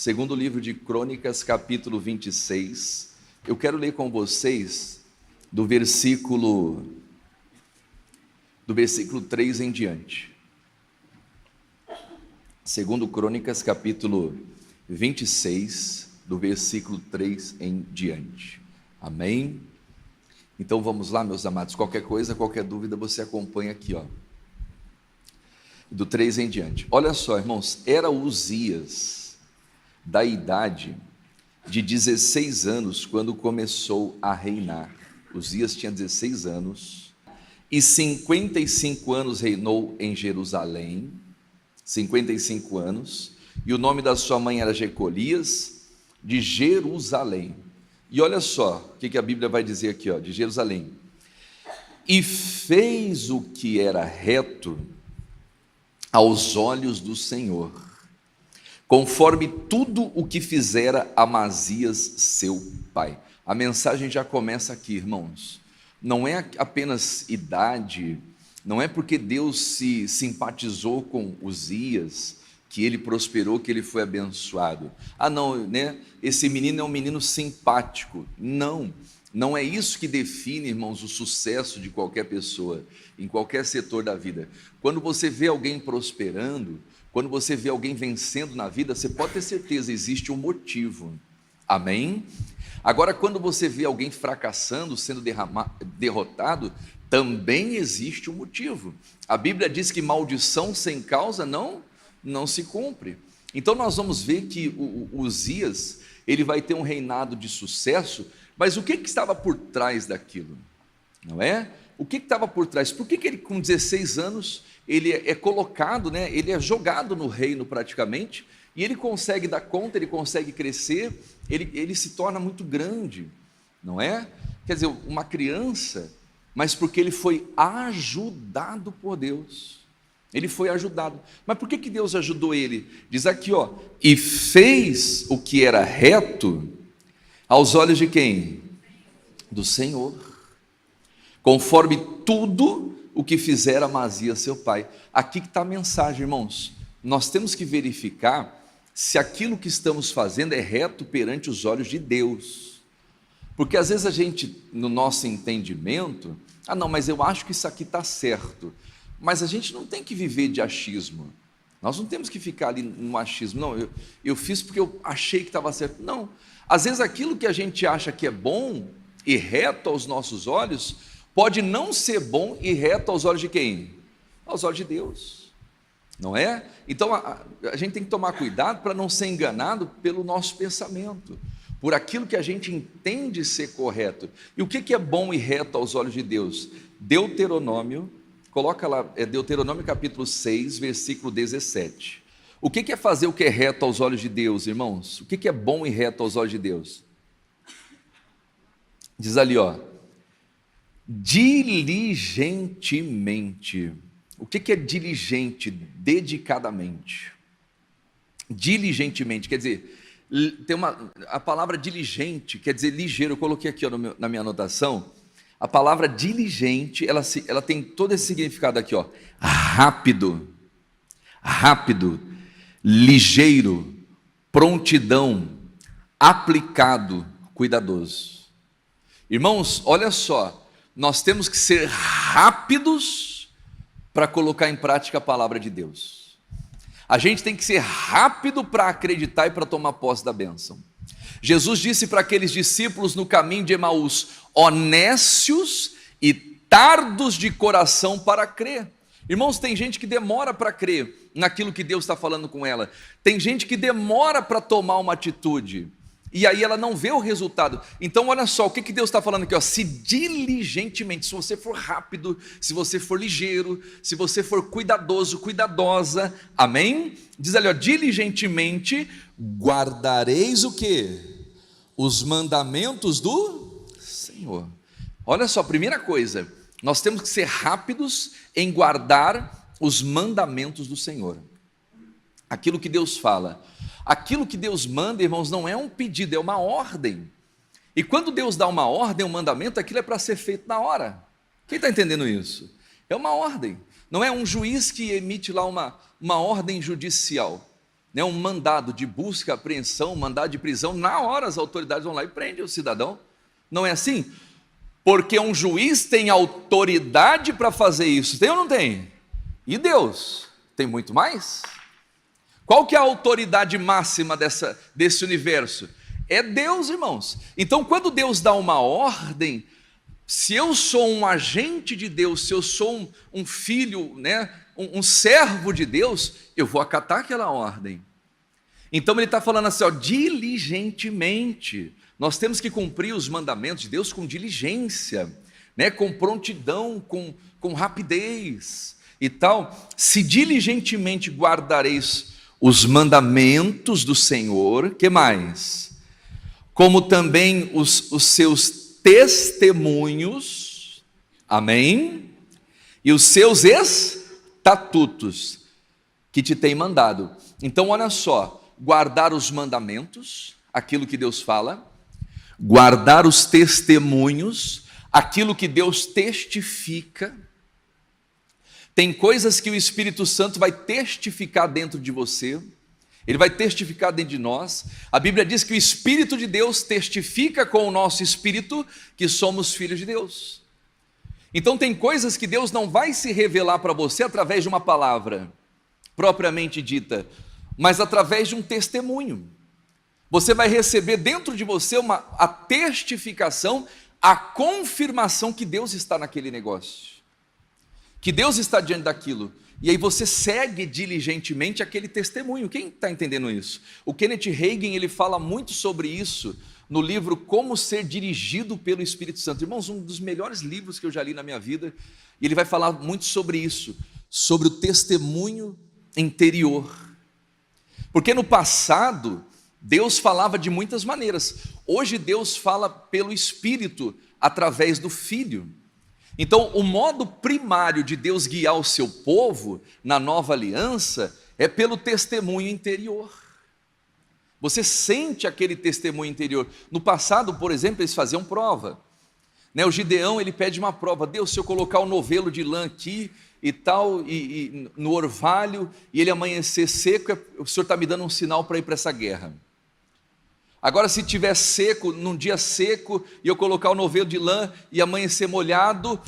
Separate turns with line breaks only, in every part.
Segundo livro de Crônicas, capítulo 26. Eu quero ler com vocês do versículo 3 em diante. Segundo Crônicas, capítulo 26, do versículo 3 em diante. Amém? Então vamos lá, meus amados. Qualquer coisa, qualquer dúvida, você acompanha aqui, ó. Do 3 em diante. Olha só, irmãos, era Uzias da idade de 16 anos quando começou a reinar. Uzias tinha 16 anos e 55 anos reinou em Jerusalém. 55 anos. E o nome da sua mãe era Jecolias de Jerusalém. E olha só o que a Bíblia vai dizer aqui, ó, de Jerusalém. E fez o que era reto aos olhos do Senhor, conforme tudo o que fizera Amazias seu pai. A mensagem já começa aqui, irmãos. Não é apenas idade, não é porque Deus se simpatizou com Uzias que ele prosperou, que ele foi abençoado. Ah, não, né? Esse menino é um menino simpático. Não é isso que define, irmãos, o sucesso de qualquer pessoa, em qualquer setor da vida. Quando você vê alguém prosperando, quando você vê alguém vencendo na vida, você pode ter certeza, existe um motivo. Amém? Agora, quando você vê alguém fracassando, sendo derrotado, também existe um motivo. A Bíblia diz que maldição sem causa não se cumpre. Então nós vamos ver que o Uzias, ele vai ter um reinado de sucesso, mas o que estava por trás daquilo? Não é? O que estava por trás? Por que ele com 16 anos, ele é colocado, né? Ele é jogado no reino praticamente, e ele consegue dar conta, ele consegue crescer, ele se torna muito grande, não é? Quer dizer, uma criança, mas porque ele foi ajudado por Deus. Ele foi ajudado. Mas por que Deus ajudou ele? Diz aqui, ó, e fez o que era reto aos olhos de quem? Do Senhor, conforme tudo o que fizera Amazias seu pai. Aqui que está a mensagem, irmãos. Nós temos que verificar se aquilo que estamos fazendo é reto perante os olhos de Deus. Porque às vezes a gente, no nosso entendimento, não, mas eu acho que isso aqui está certo. Mas a gente não tem que viver de achismo. Nós não temos que ficar ali no achismo. Não, eu fiz porque eu achei que estava certo. Não. Às vezes aquilo que a gente acha que é bom e reto aos nossos olhos, pode não ser bom e reto aos olhos de quem? Aos olhos de Deus. Não é? Então a gente tem que tomar cuidado para não ser enganado pelo nosso pensamento, por aquilo que a gente entende ser correto. E o que é bom e reto aos olhos de Deus? Deuteronômio, coloca lá, Deuteronômio capítulo 6, versículo 17. O que é fazer o que é reto aos olhos de Deus, irmãos? O que é bom e reto aos olhos de Deus? Diz ali, ó, diligentemente. O que é diligente? Dedicadamente. Diligentemente, quer dizer, a palavra diligente quer dizer ligeiro. Eu coloquei aqui, ó, na minha anotação. A palavra diligente, ela tem todo esse significado aqui, ó, rápido, ligeiro, prontidão, aplicado, cuidadoso. Irmãos, olha só, nós temos que ser rápidos para colocar em prática a palavra de Deus. A gente tem que ser rápido para acreditar e para tomar posse da bênção. Jesus disse para aqueles discípulos no caminho de Emaús: honestos e tardos de coração para crer. Irmãos, tem gente que demora para crer naquilo que Deus está falando com ela. Tem gente que demora para tomar uma atitude, e aí ela não vê o resultado. Então olha só, o que Deus está falando aqui, ó, se diligentemente, se você for rápido, se você for ligeiro, se você for cuidadoso, cuidadosa, amém? Diz ali, ó, diligentemente guardareis o quê? Os mandamentos do Senhor. Olha só, primeira coisa, nós temos que ser rápidos em guardar os mandamentos do Senhor. Aquilo que Deus fala. Aquilo que Deus manda, irmãos, não é um pedido, é uma ordem. E quando Deus dá uma ordem, um mandamento, aquilo é para ser feito na hora. Quem está entendendo isso? É uma ordem. Não é um juiz que emite lá uma ordem judicial. né, um mandado de busca, apreensão, mandado de prisão, na hora as autoridades vão lá e prendem o cidadão. Não é assim? Porque um juiz tem autoridade para fazer isso, tem ou não tem? E Deus tem muito mais? Qual que é a autoridade máxima desse universo? É Deus, irmãos. Então, quando Deus dá uma ordem, se eu sou um agente de Deus, se eu sou um filho, né, um servo de Deus, eu vou acatar aquela ordem. Então ele está falando assim, ó, diligentemente. Nós temos que cumprir os mandamentos de Deus com diligência, né, com prontidão, com rapidez e tal. Se diligentemente guardareis os mandamentos do Senhor, que mais? Como também os seus testemunhos, amém? E os seus estatutos que te tem mandado. Então olha só, guardar os mandamentos, aquilo que Deus fala, guardar os testemunhos, aquilo que Deus testifica. Tem coisas que o Espírito Santo vai testificar dentro de você, ele vai testificar dentro de nós. A Bíblia diz que o Espírito de Deus testifica com o nosso espírito que somos filhos de Deus. Então tem coisas que Deus não vai se revelar para você através de uma palavra propriamente dita, mas através de um testemunho. Você vai receber dentro de você a testificação, a confirmação que Deus está naquele negócio, que Deus está diante daquilo, e aí você segue diligentemente aquele testemunho. Quem está entendendo isso? O Kenneth Hagin, ele fala muito sobre isso no livro Como Ser Dirigido pelo Espírito Santo. Irmãos, um dos melhores livros que eu já li na minha vida, e ele vai falar muito sobre isso, sobre o testemunho interior. Porque no passado, Deus falava de muitas maneiras. Hoje Deus fala pelo Espírito, através do Filho. Então, o modo primário de Deus guiar o seu povo na nova aliança é pelo testemunho interior. Você sente aquele testemunho interior. No passado, por exemplo, eles faziam prova, né? O Gideão, ele pede uma prova. Deus, se eu colocar o novelo de lã aqui e tal, e no orvalho, e ele amanhecer seco, o Senhor está me dando um sinal para ir para essa guerra. Agora, se tiver seco, num dia seco, e eu colocar o novelo de lã e amanhecer molhado,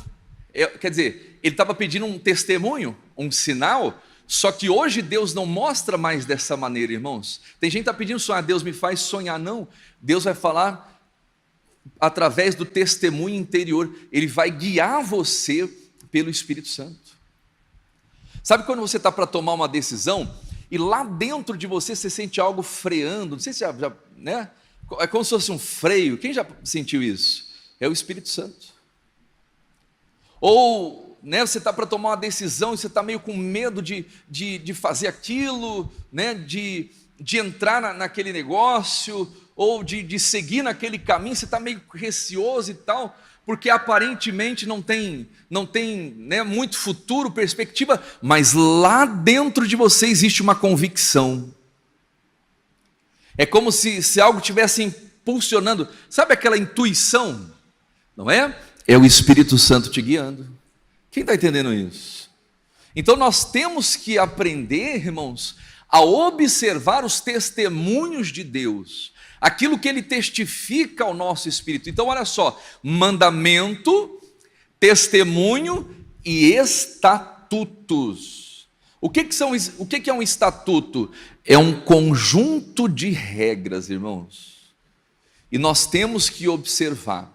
quer dizer, ele estava pedindo um testemunho, um sinal, só que hoje Deus não mostra mais dessa maneira, irmãos. Tem gente que está pedindo sonhar, Deus me faz sonhar, não. Deus vai falar através do testemunho interior, Ele vai guiar você pelo Espírito Santo. Sabe quando você está para tomar uma decisão, e lá dentro de você sente algo freando, não sei se já, né? É como se fosse um freio. Quem já sentiu isso? É o Espírito Santo. Ou, né, você está para tomar uma decisão e você está meio com medo de fazer aquilo, né, de entrar naquele negócio, ou de seguir naquele caminho, você está meio receoso e tal, porque aparentemente não tem, né, muito futuro, perspectiva, mas lá dentro de você existe uma convicção. É como se algo estivesse impulsionando, sabe aquela intuição? Não é? É o Espírito Santo te guiando. Quem está entendendo isso? Então nós temos que aprender, irmãos, a observar os testemunhos de Deus, aquilo que Ele testifica ao nosso espírito. Então olha só, mandamento, testemunho e estatutos. O que é um estatuto? É um conjunto de regras, irmãos, e nós temos que observar.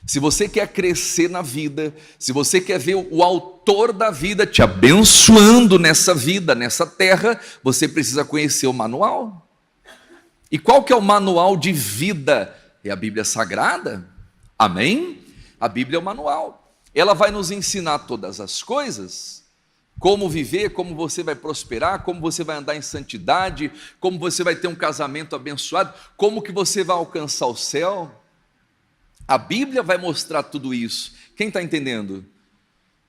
Se você quer crescer na vida, se você quer ver o autor da vida te abençoando nessa vida, nessa terra, você precisa conhecer o manual. E qual que é o manual de vida? É a Bíblia Sagrada, amém? A Bíblia é o manual, ela vai nos ensinar todas as coisas, como viver, como você vai prosperar, como você vai andar em santidade, como você vai ter um casamento abençoado, como que você vai alcançar o céu. A Bíblia vai mostrar tudo isso. Quem está entendendo?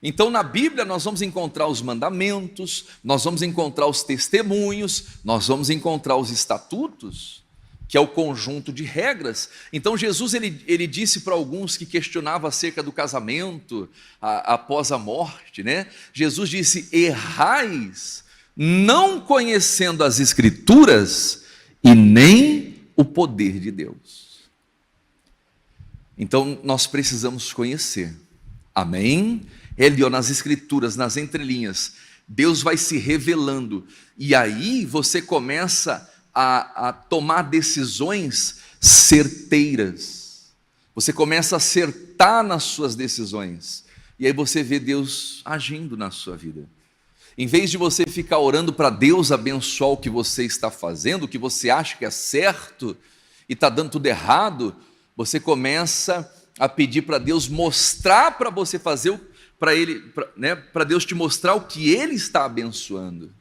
Então na Bíblia nós vamos encontrar os mandamentos, nós vamos encontrar os testemunhos, nós vamos encontrar os estatutos, que é o conjunto de regras. Então Jesus ele disse para alguns que questionavam acerca do casamento após a morte, né? Jesus disse: errais não conhecendo as Escrituras e nem o poder de Deus. Então nós precisamos conhecer, amém? Ele, nas Escrituras, nas entrelinhas, Deus vai se revelando, e aí você começa a tomar decisões certeiras, você começa a acertar nas suas decisões, e aí você vê Deus agindo na sua vida. Em vez de você ficar orando para Deus abençoar o que você está fazendo, o que você acha que é certo, e está dando tudo errado, você começa a pedir para Deus mostrar para você fazer, para Deus te mostrar o que Ele está abençoando,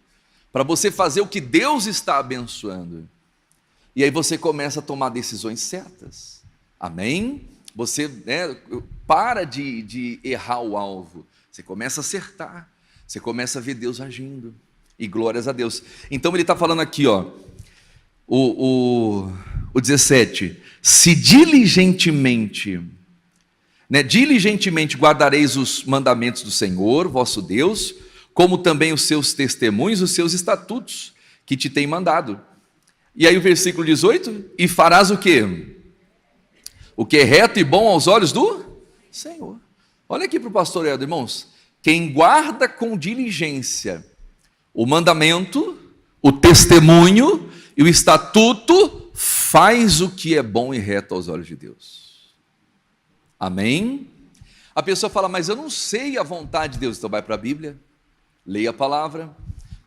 para você fazer o que Deus está abençoando, e aí você começa a tomar decisões certas, amém? Você para de errar o alvo, você começa a acertar, você começa a ver Deus agindo, e glórias a Deus. Então ele está falando aqui, o 17, se diligentemente guardareis os mandamentos do Senhor, vosso Deus, como também os seus testemunhos, os seus estatutos, que te tem mandado. E aí o versículo 18, e farás o quê? O que é reto e bom aos olhos do Senhor. Olha aqui para o pastor Helder, irmãos, quem guarda com diligência o mandamento, o testemunho e o estatuto, faz o que é bom e reto aos olhos de Deus. Amém? A pessoa fala, mas eu não sei a vontade de Deus. Então vai para a Bíblia, leia a palavra,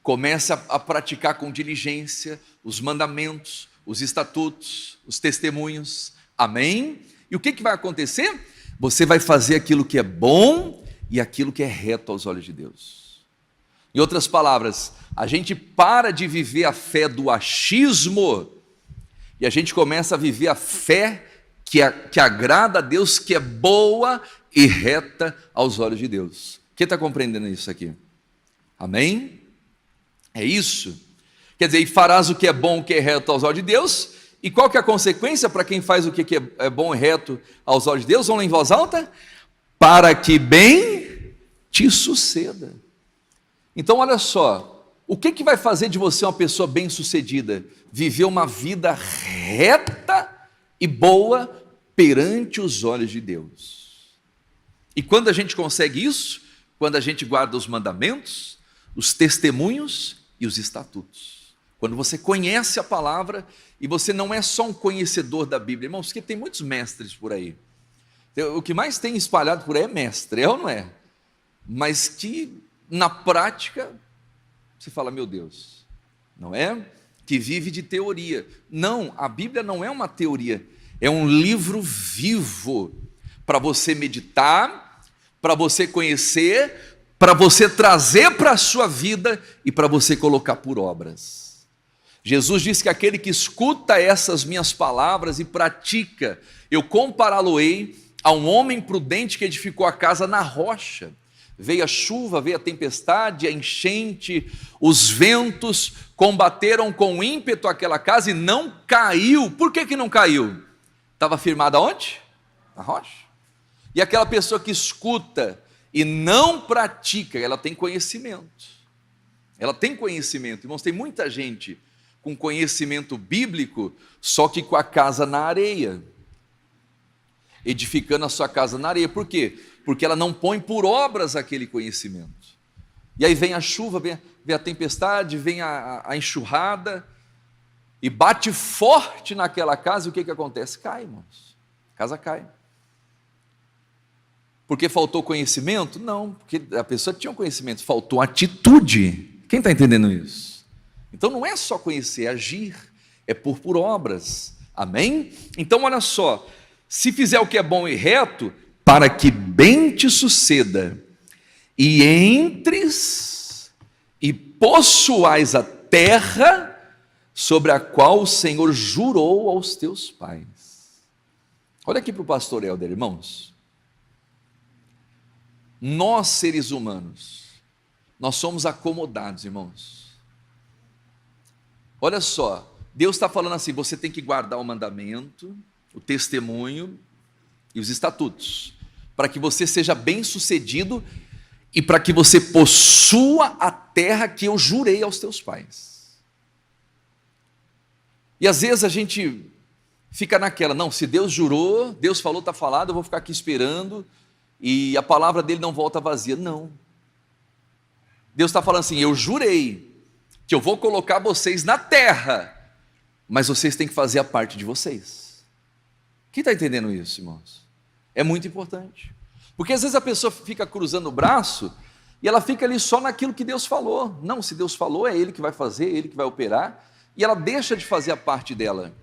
comece a praticar com diligência os mandamentos, os estatutos, os testemunhos. Amém? E o que vai acontecer? Você vai fazer aquilo que é bom e aquilo que é reto aos olhos de Deus. Em outras palavras, a gente para de viver a fé do achismo e a gente começa a viver a fé que agrada a Deus, que é boa e reta aos olhos de Deus. Quem está compreendendo isso aqui? Amém? É isso? Quer dizer, e farás o que é bom, o que é reto aos olhos de Deus. E qual que é a consequência para quem faz o que é bom e reto aos olhos de Deus? Vamos lá em voz alta? Para que bem te suceda. Então olha só, o que vai fazer de você uma pessoa bem sucedida? Viver uma vida reta e boa perante os olhos de Deus. E quando a gente consegue isso? Quando a gente guarda os mandamentos, os testemunhos e os estatutos. Quando você conhece a palavra, e você não é só um conhecedor da Bíblia, irmãos, porque tem muitos mestres por aí. O que mais tem espalhado por aí é mestre, é ou não é? Mas que na prática, você fala, meu Deus, não é? Que vive de teoria. Não, a Bíblia não é uma teoria, é um livro vivo, para você meditar, para você conhecer, para você trazer para a sua vida e para você colocar por obras. Jesus disse que aquele que escuta essas minhas palavras e pratica, eu compará-lo-ei a um homem prudente que edificou a casa na rocha. Veio a chuva, veio a tempestade, a enchente, os ventos combateram com ímpeto aquela casa e não caiu. Por que não caiu? Estava firmada onde? Na rocha. E aquela pessoa que escuta e não pratica, ela tem conhecimento. Ela tem conhecimento. Irmãos, tem muita gente com conhecimento bíblico, só que com a casa na areia, edificando a sua casa na areia. Por quê? Porque ela não põe por obras aquele conhecimento. E aí vem a chuva, vem a tempestade, vem a enxurrada, e bate forte naquela casa, e o que acontece? Cai, irmãos, a casa cai. Porque faltou conhecimento? Não, porque a pessoa tinha um conhecimento, faltou atitude. Quem está entendendo isso? Então não é só conhecer, é agir, é pôr por obras, amém? Então olha só, se fizer o que é bom e reto, para que bem te suceda, e entres e possuais a terra sobre a qual o Senhor jurou aos teus pais. Olha aqui para o pastor Helder, irmãos. Nós seres humanos, nós somos acomodados, irmãos. Olha só, Deus está falando assim, você tem que guardar o mandamento, o testemunho e os estatutos, para que você seja bem sucedido e para que você possua a terra que eu jurei aos teus pais. E às vezes a gente fica naquela, não, se Deus jurou, Deus falou, está falado, eu vou ficar aqui esperando, e a palavra dele não volta vazia. Não. Deus está falando assim, eu jurei que eu vou colocar vocês na terra, mas vocês têm que fazer a parte de vocês. Quem está entendendo isso, irmãos? É muito importante. Porque às vezes a pessoa fica cruzando o braço e ela fica ali só naquilo que Deus falou. Não, se Deus falou, é Ele que vai fazer, é Ele que vai operar, e ela deixa de fazer a parte dela.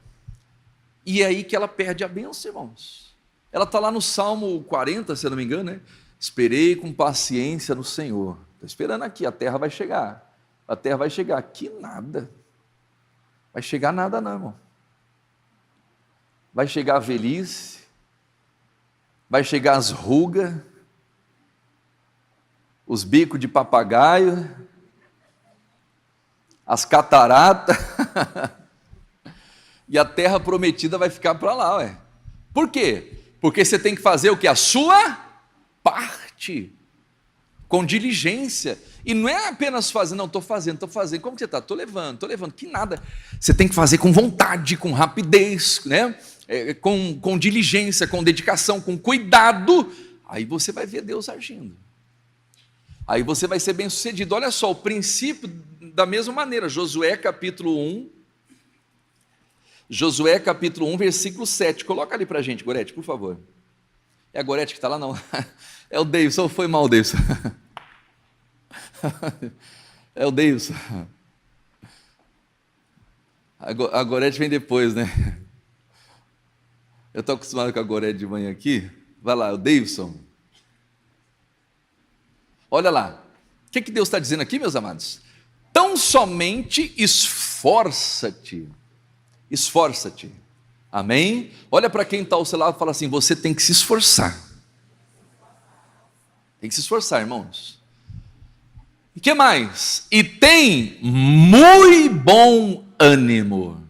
E é aí que ela perde a bênção, irmãos. Ela está lá no Salmo 40, se eu não me engano, né? Esperei com paciência no Senhor. Estou esperando aqui, a terra vai chegar. A terra vai chegar. Aqui nada. Vai chegar nada não, irmão. Vai chegar a velhice, vai chegar as rugas, os bicos de papagaio, as cataratas, e a terra prometida vai ficar para lá, ué. Por quê? Porque você tem que fazer o que? A sua parte, com diligência. E não é apenas fazer, não, estou fazendo. Como que você está? Estou levando, que nada. Você tem que fazer com vontade, com rapidez, né? Com diligência, com dedicação, com cuidado. Aí você vai ver Deus agindo. Aí você vai ser bem sucedido. Olha só, o princípio da mesma maneira, Josué capítulo 1, versículo 7. Coloca ali para a gente, Gorete, por favor. É a Gorete que está lá? Não. É o Deilson, foi mal, Deilson. É o Deilson. A Gorete vem depois, né? Eu estou acostumado com a Gorete de manhã aqui. Vai lá, o Deilson. Olha lá. O que Deus está dizendo aqui, meus amados? Tão somente esforça-te. Esforça-te. Amém? Olha para quem está ao seu lado e fala assim, você tem que se esforçar. Tem que se esforçar, irmãos. E que mais? E tem muito bom ânimo.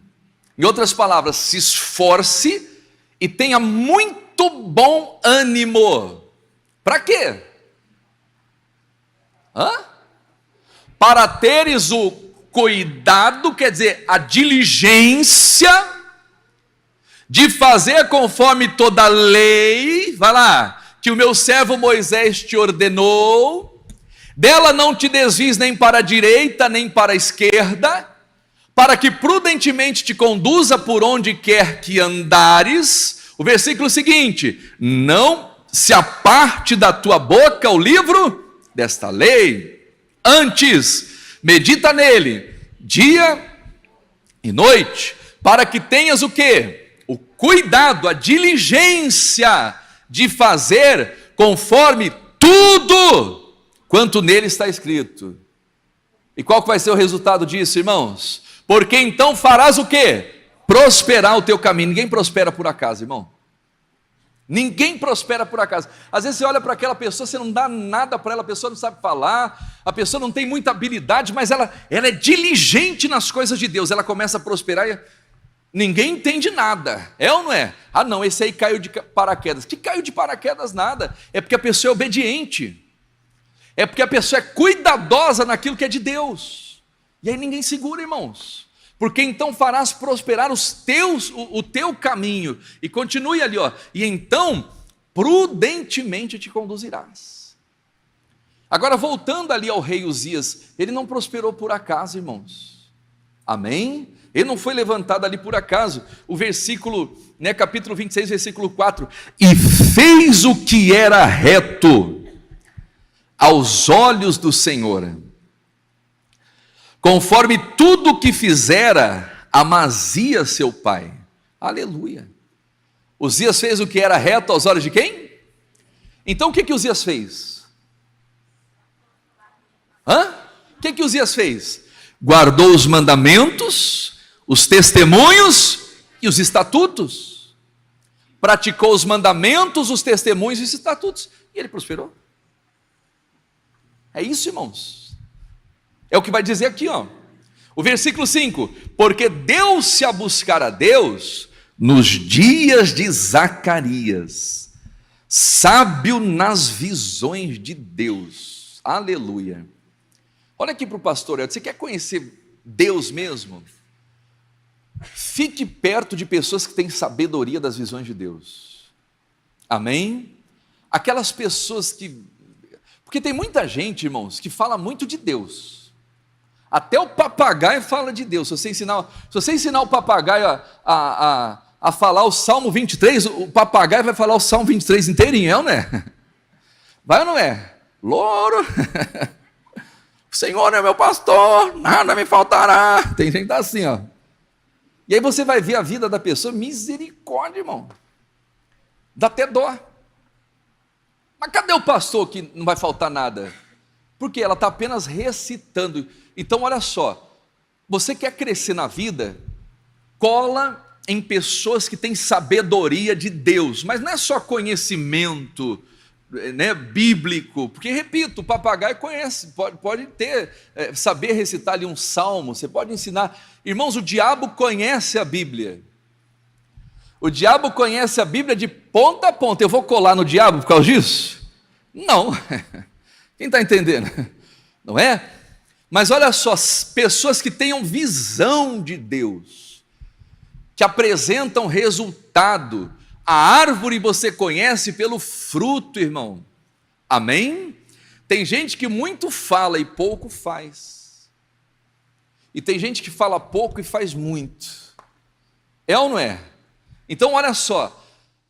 Em outras palavras, se esforce e tenha muito bom ânimo. Para quê? Para teres o cuidado, quer dizer, a diligência de fazer conforme toda a lei, vai lá, que o meu servo Moisés te ordenou, dela não te desvies nem para a direita, nem para a esquerda, para que prudentemente te conduza por onde quer que andares. O versículo seguinte, não se aparte da tua boca o livro desta lei, antes medita nele, dia e noite, para que tenhas o quê? O cuidado, a diligência de fazer conforme tudo quanto nele está escrito. E qual que vai ser o resultado disso, irmãos? Porque então farás o quê? Prosperar o teu caminho. Ninguém prospera por acaso, irmão. Ninguém prospera por acaso. Às vezes você olha para aquela pessoa, você não dá nada para ela, a pessoa não sabe falar, a pessoa não tem muita habilidade, mas ela é diligente nas coisas de Deus, ela começa a prosperar e ninguém entende nada, é ou não é? Ah não, esse aí caiu de paraquedas. Que caiu de paraquedas nada, é porque a pessoa é obediente, é porque a pessoa é cuidadosa naquilo que é de Deus, e aí ninguém segura, irmãos, porque então farás prosperar o teu caminho, e continue ali, e então prudentemente te conduzirás. Agora voltando ali ao rei Uzias, ele não prosperou por acaso, irmãos, amém? Ele não foi levantado ali por acaso. O versículo, capítulo 26, versículo 4, e fez o que era reto aos olhos do Senhor, conforme tudo o que fizera Amazias seu pai. Aleluia. Uzias fez o que era reto aos olhos de quem? Então o que Uzias fez? O que Uzias fez? Guardou os mandamentos, os testemunhos e os estatutos. Praticou os mandamentos, os testemunhos e os estatutos. E ele prosperou. É isso, irmãos. É o que vai dizer aqui, o versículo 5. Porque deu-se a buscar a Deus nos dias de Zacarias, sábio nas visões de Deus. Aleluia. Olha aqui para o pastor, você quer conhecer Deus mesmo? Fique perto de pessoas que têm sabedoria das visões de Deus. Amém? Aquelas pessoas que... Porque tem muita gente, irmãos, que fala muito de Deus. Até o papagaio fala de Deus. Se você ensinar o papagaio a falar o Salmo 23, o papagaio vai falar o Salmo 23 inteirinho, é ou não é? Vai ou não é? Louro, o Senhor é meu pastor, nada me faltará. Tem gente que tá assim, ó. E aí você vai ver a vida da pessoa, misericórdia, irmão. Dá até dó. Mas cadê o pastor que não vai faltar nada? Porque ela está apenas recitando. Então olha só, você quer crescer na vida, cola em pessoas que têm sabedoria de Deus, mas não é só conhecimento, né, bíblico, porque repito, o papagaio conhece, pode ter, saber recitar ali um salmo, você pode ensinar. Irmãos, o diabo conhece a Bíblia. O diabo conhece a Bíblia de ponta a ponta. Eu vou colar no diabo por causa disso? Não. Quem está entendendo? Não é? Mas olha só, pessoas que tenham visão de Deus, que apresentam resultado. A árvore você conhece pelo fruto, irmão. Amém? Tem gente que muito fala e pouco faz. E tem gente que fala pouco e faz muito. É ou não é? Então olha só,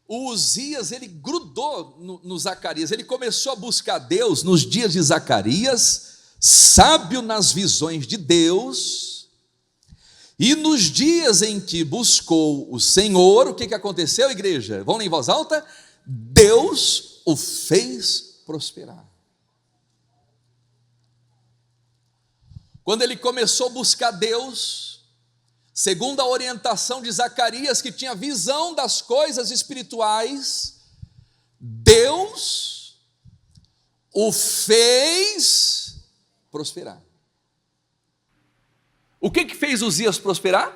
o Uzias, ele grudou no Zacarias, ele começou a buscar Deus nos dias de Zacarias, sábio nas visões de Deus, e nos dias em que buscou o Senhor, o que aconteceu, igreja? Vamos ler em voz alta? Deus o fez prosperar. Quando ele começou a buscar Deus, segundo a orientação de Zacarias, que tinha visão das coisas espirituais, Deus o fez prosperar. O que fez Uzias prosperar?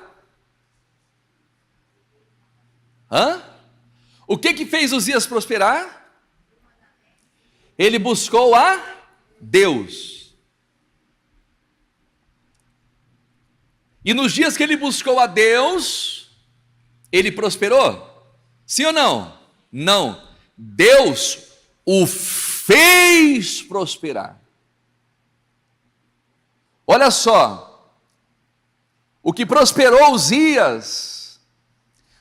O que fez Uzias prosperar? Ele buscou a Deus. E nos dias que ele buscou a Deus, ele prosperou? Sim ou não? Não. Deus o fez prosperar. Olha só, o que prosperou Uzias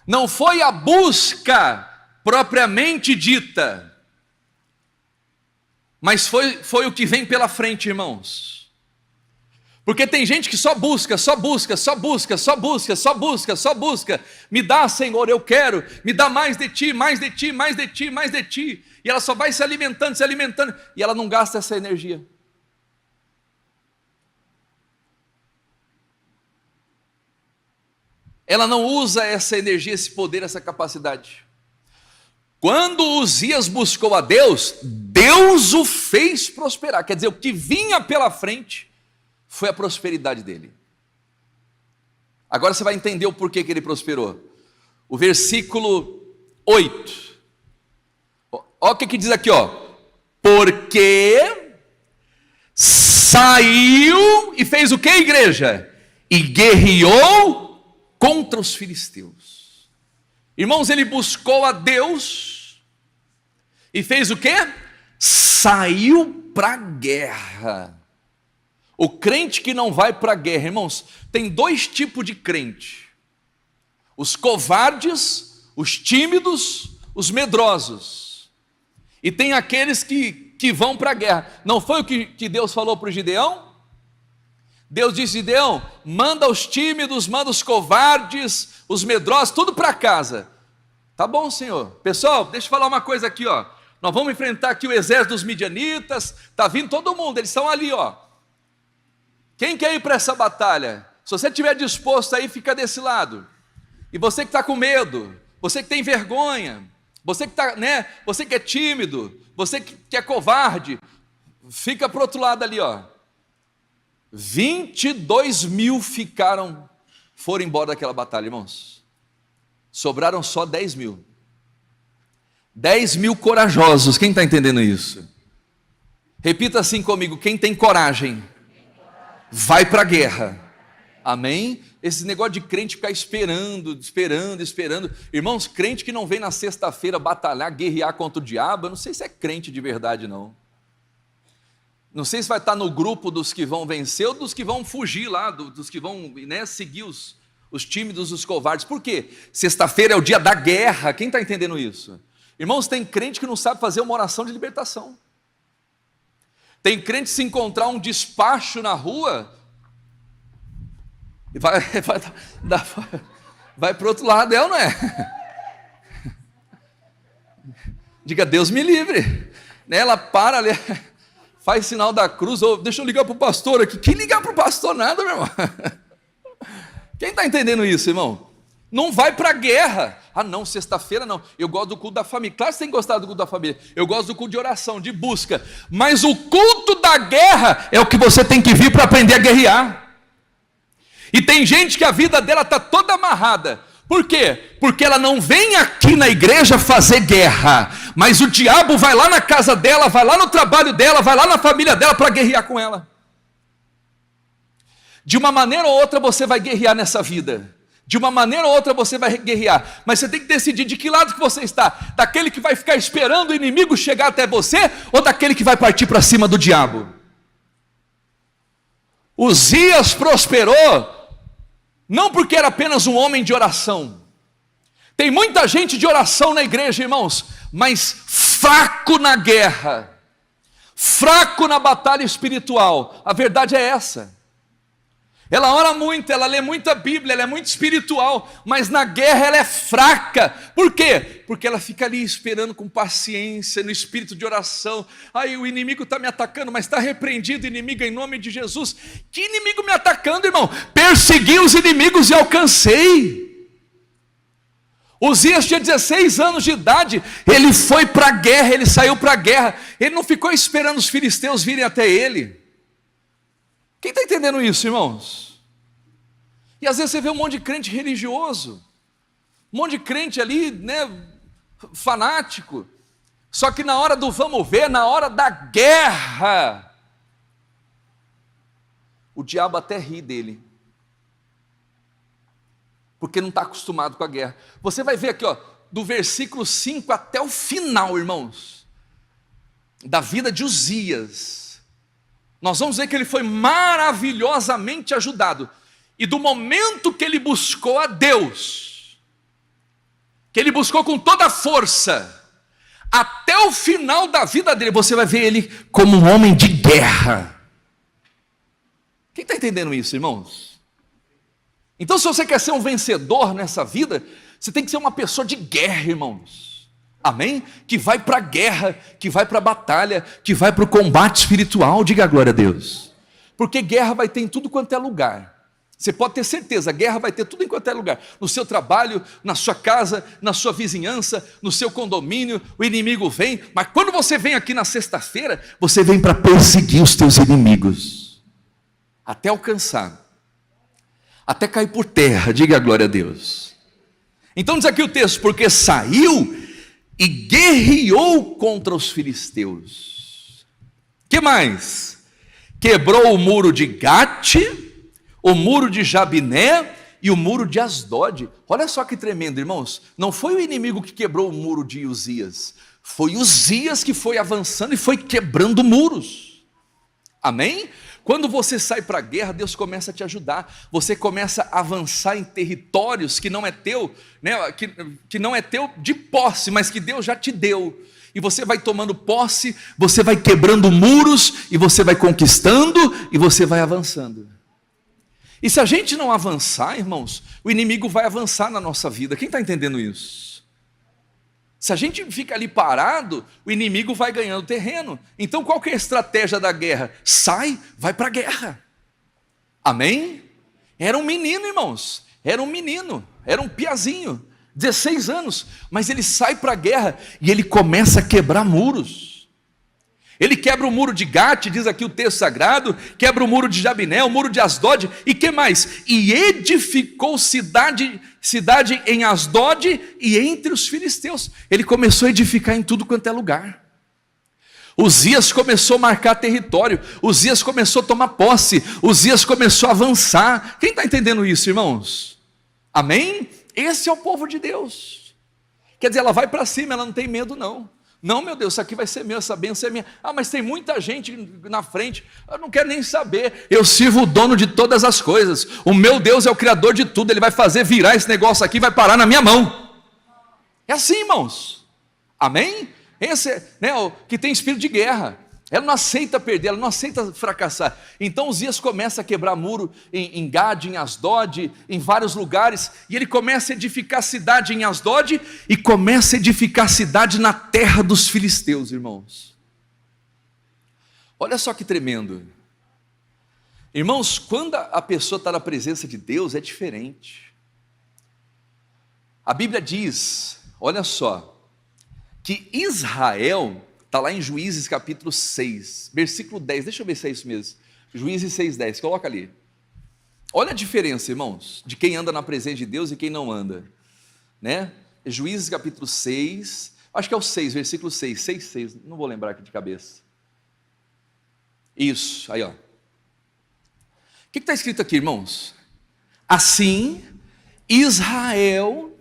não foi a busca propriamente dita, mas foi o que vem pela frente, irmãos. Porque tem gente que só busca, me dá, Senhor, eu quero, me dá mais de ti, mais de ti, mais de ti, mais de ti, e ela só vai se alimentando, e ela não gasta essa energia. Ela não usa essa energia, esse poder, essa capacidade. Quando Uzias buscou a Deus, Deus o fez prosperar, quer dizer, o que vinha pela frente foi a prosperidade dele. Agora você vai entender o porquê que ele prosperou. O versículo 8. Olha o que diz aqui, ó. Porque saiu e fez o que, igreja? E guerreou contra os filisteus. Irmãos, ele buscou a Deus e fez o que? Saiu para a guerra. O crente que não vai para a guerra, irmãos, tem dois tipos de crente: os covardes, os tímidos, os medrosos, e tem aqueles que vão para a guerra. Não foi o que Deus falou para o Gideão? Deus disse: Gideão, manda os tímidos, manda os covardes, os medrosos, tudo para casa. Tá bom, Senhor. Pessoal, deixa eu falar uma coisa aqui, ó. Nós vamos enfrentar aqui o exército dos midianitas, tá vindo todo mundo, eles estão ali, ó. Quem quer ir para essa batalha? Se você estiver disposto aí, fica desse lado. E você que está com medo, você que tem vergonha, você que tá, né? Você que é tímido, você que é covarde, fica para o outro lado ali, ó. 22 mil foram embora daquela batalha, irmãos. Sobraram só 10 mil. 10 mil corajosos, quem está entendendo isso? Repita assim comigo: quem tem coragem, vai para a guerra. Amém? Esse negócio de crente ficar esperando. Irmãos, crente que não vem na sexta-feira batalhar, guerrear contra o diabo, eu não sei se é crente de verdade não. Não sei se vai estar no grupo dos que vão vencer ou dos que vão fugir lá, dos que vão, né, seguir os tímidos, os covardes. Por quê? Sexta-feira é o dia da guerra. Quem está entendendo isso? Irmãos, tem crente que não sabe fazer uma oração de libertação. Tem crente se encontrar um despacho na rua e vai para o outro lado, é ou não é? Diga: Deus me livre. Ela para ali, faz sinal da cruz, ou deixa eu ligar para o pastor aqui. Que ligar para o pastor nada, meu irmão. Quem está entendendo isso, irmão? Não vai para a guerra. Ah não, sexta-feira não, eu gosto do culto da família. Claro que você tem gostado do culto da família. Eu gosto do culto de oração, de busca. Mas o culto da guerra é o que você tem que vir para aprender a guerrear. E tem gente que a vida dela está toda amarrada. Por quê? Porque ela não vem aqui na igreja fazer guerra, mas o diabo vai lá na casa dela, vai lá no trabalho dela, vai lá na família dela para guerrear com ela. De uma maneira ou outra você vai guerrear nessa vida. De uma maneira ou outra você vai guerrear. Mas você tem que decidir de que lado que você está. Daquele que vai ficar esperando o inimigo chegar até você, ou daquele que vai partir para cima do diabo. Uzias prosperou não porque era apenas um homem de oração. Tem muita gente de oração na igreja, irmãos, mas fraco na guerra, fraco na batalha espiritual. A verdade é essa. Ela ora muito, ela lê muita Bíblia, ela é muito espiritual, mas na guerra ela é fraca. Por quê? Porque ela fica ali esperando com paciência, no espírito de oração. Aí o inimigo está me atacando, mas está repreendido, inimigo, em nome de Jesus. Que inimigo me atacando, irmão? Persegui os inimigos e alcancei. Uzias tinha 16 anos de idade, ele foi para a guerra, ele saiu para a guerra. Ele não ficou esperando os filisteus virem até ele. Quem está entendendo isso, irmãos? E às vezes você vê um monte de crente religioso, um monte de crente ali, né, fanático, só que na hora do vamos ver, na hora da guerra, o diabo até ri dele, porque não está acostumado com a guerra. Você vai ver aqui, ó, do versículo 5 até o final, irmãos, da vida de Uzias. Nós vamos ver que ele foi maravilhosamente ajudado. E do momento que ele buscou a Deus, que ele buscou com toda a força, até o final da vida dele, você vai ver ele como um homem de guerra. Quem está entendendo isso, irmãos? Então, se você quer ser um vencedor nessa vida, você tem que ser uma pessoa de guerra, irmãos. Amém? Que vai para a guerra, que vai para a batalha, que vai para o combate espiritual. Diga a glória a Deus. Porque guerra vai ter em tudo quanto é lugar. Você pode ter certeza, guerra vai ter tudo em quanto é lugar. No seu trabalho, na sua casa, na sua vizinhança, no seu condomínio, o inimigo vem. Mas quando você vem aqui na sexta-feira, você vem para perseguir os teus inimigos. Até alcançar. Até cair por terra. Diga a glória a Deus. Então diz aqui o texto: porque saiu e guerreou contra os filisteus. Que mais? Quebrou o muro de Gate, o muro de Jabiné e o muro de Asdod. Olha só que tremendo, irmãos. Não foi o inimigo que quebrou o muro de Uzias, foi Uzias que foi avançando e foi quebrando muros. Amém? Quando você sai para a guerra, Deus começa a te ajudar. Você começa a avançar em territórios que não é teu, né, que não é teu de posse, mas que Deus já te deu. E você vai tomando posse, você vai quebrando muros, e você vai conquistando, e você vai avançando. E se a gente não avançar, irmãos, o inimigo vai avançar na nossa vida. Quem está entendendo isso? Se a gente fica ali parado, o inimigo vai ganhando terreno. Então qual que é a estratégia da guerra? Sai, vai para a guerra. Amém? Era um menino, irmãos. Era um piazinho, 16 anos. Mas ele sai para a guerra e ele começa a quebrar muros. Ele quebra o muro de Gate, diz aqui o texto sagrado, quebra o muro de Jabiné, o muro de Asdod, e que mais? E edificou cidade em Asdod e entre os filisteus. Ele começou a edificar em tudo quanto é lugar. Uzias começou a marcar território, Uzias começou a tomar posse, Uzias começou a avançar. Quem está entendendo isso, irmãos? Amém? Esse é o povo de Deus. Quer dizer, ela vai para cima, ela não tem medo não. Não, meu Deus, isso aqui vai ser meu, essa bênção é minha. Ah, mas tem muita gente na frente, eu não quero nem saber. Eu sirvo o dono de todas as coisas. O meu Deus é o criador de tudo, Ele vai fazer virar esse negócio aqui, vai parar na minha mão. É assim, irmãos. Amém? Esse é, né, o que tem espírito de guerra. Ela não aceita perder, ela não aceita fracassar. Então Uzias começa a quebrar muro em Gade, em Asdod, em vários lugares, e ele começa a edificar cidade em Asdod, e começa a edificar cidade na terra dos filisteus, irmãos. Olha só que tremendo. Irmãos, quando a pessoa está na presença de Deus, é diferente. A Bíblia diz, olha só, que Israel... Está lá em Juízes capítulo 6, versículo 10, deixa eu ver se é isso mesmo, Juízes 6:10, coloca ali. Olha a diferença, irmãos, de quem anda na presença de Deus e quem não anda, né? Juízes capítulo 6, acho que é o 6, versículo 6, não vou lembrar aqui de cabeça. Isso, aí ó. O que está escrito aqui, irmãos? Assim, Israel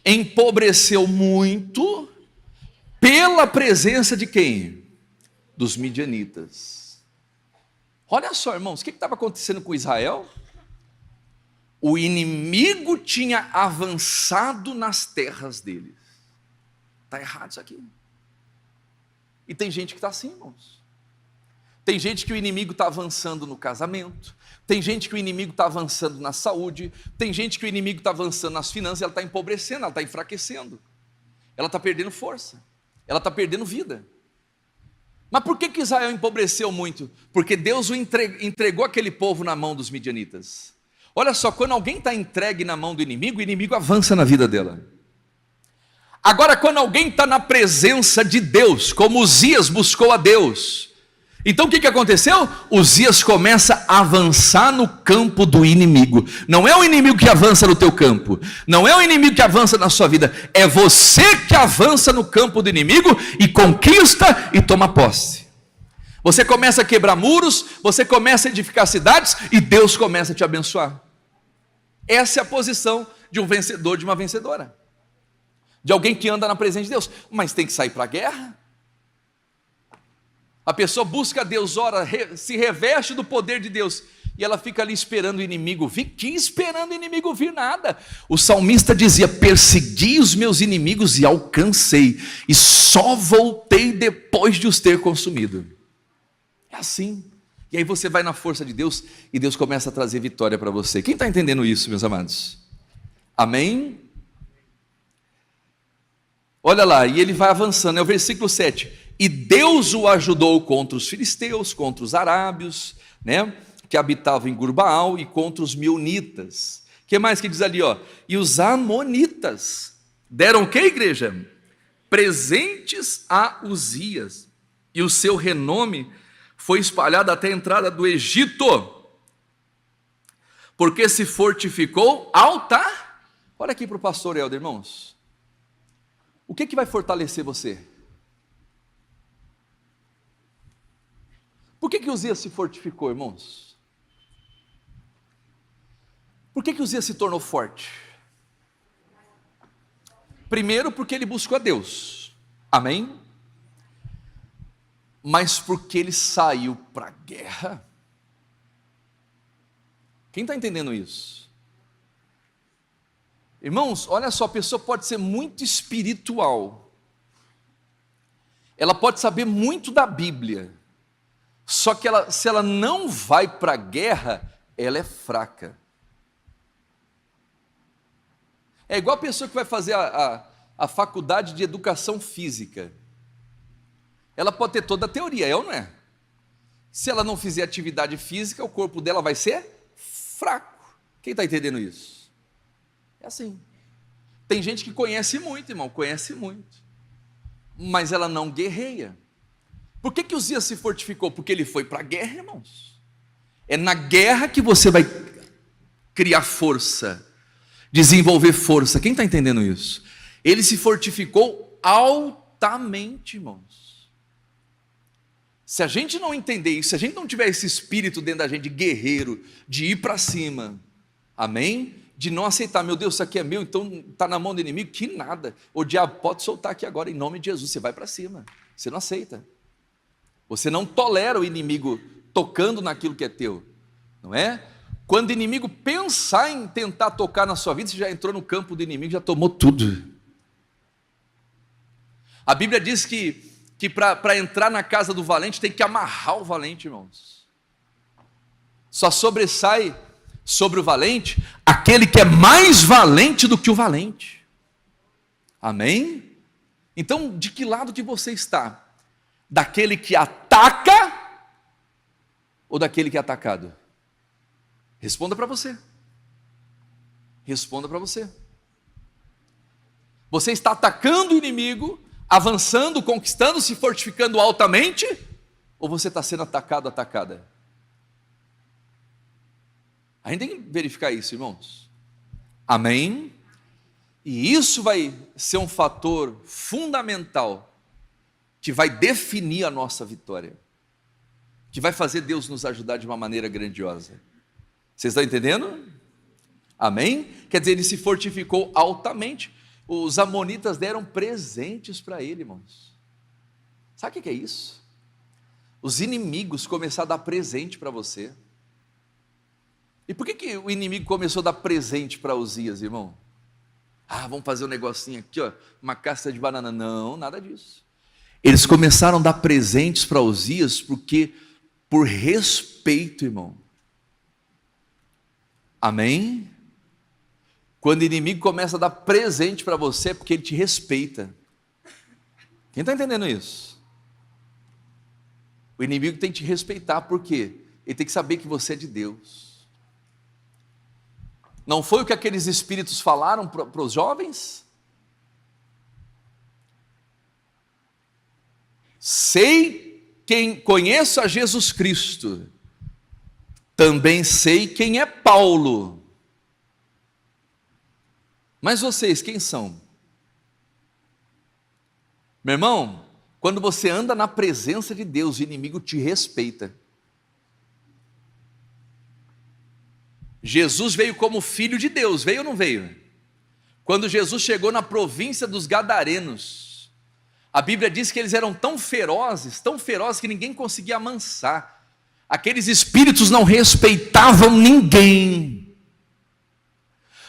empobreceu muito, pela presença de quem? Dos midianitas. Olha só, irmãos, o que estava acontecendo com Israel? O inimigo tinha avançado nas terras deles. Está errado isso aqui. E tem gente que está assim, irmãos. Tem gente que o inimigo está avançando no casamento, tem gente que o inimigo está avançando na saúde, tem gente que o inimigo está avançando nas finanças, ela está empobrecendo, ela está enfraquecendo, ela está perdendo força. Ela está perdendo vida. Mas por que Israel empobreceu muito? Porque Deus entregou aquele povo na mão dos midianitas. Olha só, quando alguém está entregue na mão do inimigo, o inimigo avança na vida dela. Agora, quando alguém está na presença de Deus, como Uzias buscou a Deus, então o que aconteceu? Uzias começa a avançar no campo do inimigo. Não é o inimigo que avança no teu campo, não é o inimigo que avança na sua vida, é você que avança no campo do inimigo e conquista e toma posse. Você começa a quebrar muros, você começa a edificar cidades e Deus começa a te abençoar. Essa é a posição de um vencedor, de uma vencedora, de alguém que anda na presença de Deus. Mas tem que sair para a guerra. A pessoa busca Deus, ora, se reveste do poder de Deus, e ela fica ali esperando o inimigo vir. Que esperando o inimigo vir nada? O salmista dizia: persegui os meus inimigos e alcancei, e só voltei depois de os ter consumido. É assim. E aí você vai na força de Deus, e Deus começa a trazer vitória para você. Quem está entendendo isso, meus amados? Amém? Olha lá, e ele vai avançando, é o versículo 7. E Deus o ajudou contra os filisteus, contra os arábios, né, que habitavam em Gurbaal, e contra os meunitas. O que mais que diz ali, ó? E os amonitas deram o que, igreja? Presentes a Uzias, e o seu renome foi espalhado até a entrada do Egito, porque se fortificou altar. Olha aqui para o pastor Helder, irmãos. O que vai fortalecer você? Por que Uzias se fortificou, irmãos? Por que Uzias se tornou forte? Primeiro, porque ele buscou a Deus, amém? Mas porque ele saiu para a guerra. Quem está entendendo isso? Irmãos, olha só, a pessoa pode ser muito espiritual, ela pode saber muito da Bíblia, só que se ela não vai para a guerra, ela é fraca. É igual a pessoa que vai fazer a faculdade de educação física. Ela pode ter toda a teoria, é ou não é? Se ela não fizer atividade física, o corpo dela vai ser fraco. Quem está entendendo isso? É assim. Tem gente que conhece muito, irmão, conhece muito, mas ela não guerreia. Por que Uzias se fortificou? Porque ele foi para a guerra, irmãos. É na guerra que você vai criar força, desenvolver força. Quem está entendendo isso? Ele se fortificou altamente, irmãos. Se a gente não entender isso, se a gente não tiver esse espírito dentro da gente de guerreiro, de ir para cima, amém? De não aceitar, meu Deus, isso aqui é meu, então está na mão do inimigo, que nada. O diabo pode soltar aqui agora, em nome de Jesus, você vai para cima, você não aceita. Você não tolera o inimigo tocando naquilo que é teu, não é? Quando o inimigo pensar em tentar tocar na sua vida, você já entrou no campo do inimigo, já tomou tudo. A Bíblia diz que para entrar na casa do valente tem que amarrar o valente, irmãos. Só sobressai sobre o valente aquele que é mais valente do que o valente. Amém? Então, de que lado que você está? Daquele que ataca ou daquele que é atacado? Responda para você. Responda para você. Você está atacando o inimigo, avançando, conquistando, se fortificando altamente, ou você está sendo atacado, atacada? A gente tem que verificar isso, irmãos. Amém? E isso vai ser um fator fundamental que vai definir a nossa vitória, que vai fazer Deus nos ajudar de uma maneira grandiosa. Vocês estão entendendo? Amém? Quer dizer, ele se fortificou altamente. Os amonitas deram presentes para ele, irmãos. Sabe o que é isso? Os inimigos começaram a dar presente para você. E por que o inimigo começou a dar presente para Uzias, irmão? Vamos fazer um negocinho aqui, ó, uma casca de banana. Não, nada disso. Eles começaram a dar presentes para Uzias porque, por respeito, irmão. Amém? Quando o inimigo começa a dar presente para você, é porque ele te respeita. Quem está entendendo isso? O inimigo tem que te respeitar, por quê? Ele tem que saber que você é de Deus. Não foi o que aqueles espíritos falaram para os jovens? Conheço a Jesus Cristo, também sei quem é Paulo. Mas vocês, quem são? Meu irmão, quando você anda na presença de Deus, o inimigo te respeita. Jesus veio como filho de Deus, veio ou não veio? Quando Jesus chegou na província dos Gadarenos, a Bíblia diz que eles eram tão ferozes que ninguém conseguia amansar. Aqueles espíritos não respeitavam ninguém.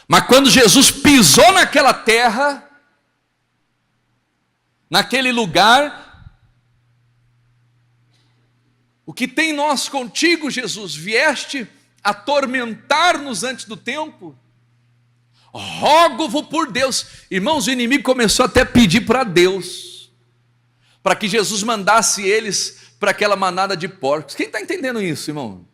Mas quando Jesus pisou naquela terra, naquele lugar, o que tem nós contigo, Jesus? Vieste atormentar-nos antes do tempo? Rogo-vos por Deus. Irmãos, o inimigo começou até a pedir para Deus, para que Jesus mandasse eles para aquela manada de porcos. Quem está entendendo isso, irmão?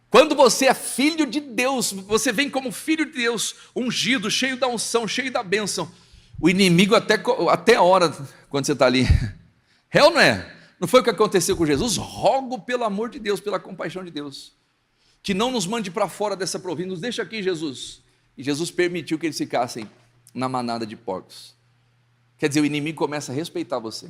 Quando você é filho de Deus, você vem como filho de Deus, ungido, cheio da unção, cheio da bênção. O inimigo até ora, quando você está ali. É ou não é? Não foi o que aconteceu com Jesus? Rogo pelo amor de Deus, pela compaixão de Deus, que não nos mande para fora dessa província, nos deixa aqui, Jesus. E Jesus permitiu que eles ficassem na manada de porcos. Quer dizer, o inimigo começa a respeitar você.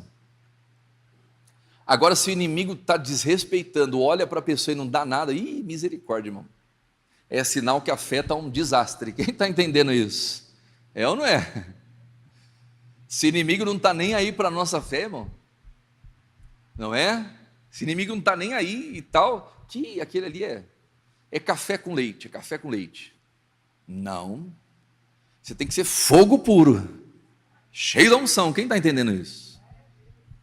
Agora, se o inimigo está desrespeitando, olha para a pessoa e não dá nada, misericórdia, irmão. É sinal que a fé está um desastre. Quem está entendendo isso? É ou não é? Se o inimigo não está nem aí para a nossa fé, irmão, não é? Se o inimigo não está nem aí e tal, que aquele ali é café com leite, é café com leite. Não. Você tem que ser fogo puro, cheio da unção. Quem está entendendo isso?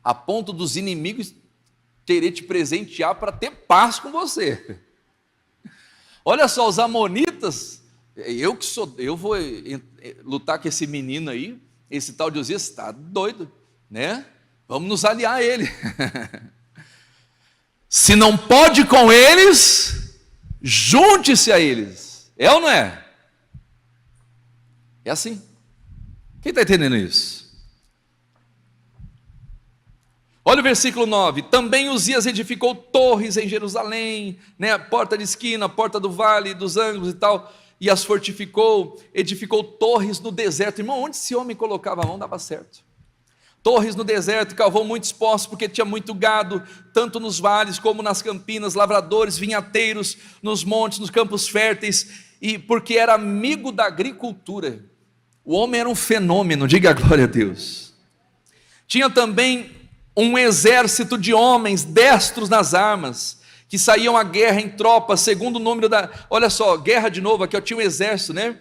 A ponto dos inimigos querer te presentear para ter paz com você. Olha só, os amonitas, eu vou lutar com esse menino aí, esse tal de Uzias, está doido, né? Vamos nos aliar a ele. Se não pode com eles, junte-se a eles. É ou não é? É assim. Quem está entendendo isso? Olha o versículo 9, também Uzias edificou torres em Jerusalém, né, a porta de esquina, a porta do vale, dos ângulos e tal, e as fortificou, edificou torres no deserto. Irmão, onde esse homem colocava a mão dava certo. torres no deserto, cavou muitos poços, porque tinha muito gado, tanto nos vales como nas campinas, lavradores, vinhateiros, nos montes, nos campos férteis, e porque era amigo da agricultura. O homem era um fenômeno, diga a glória a Deus. Tinha também um exército de homens destros nas armas, que saíam à guerra em tropas, segundo o número olha só, guerra de novo, aqui eu tinha um exército, né?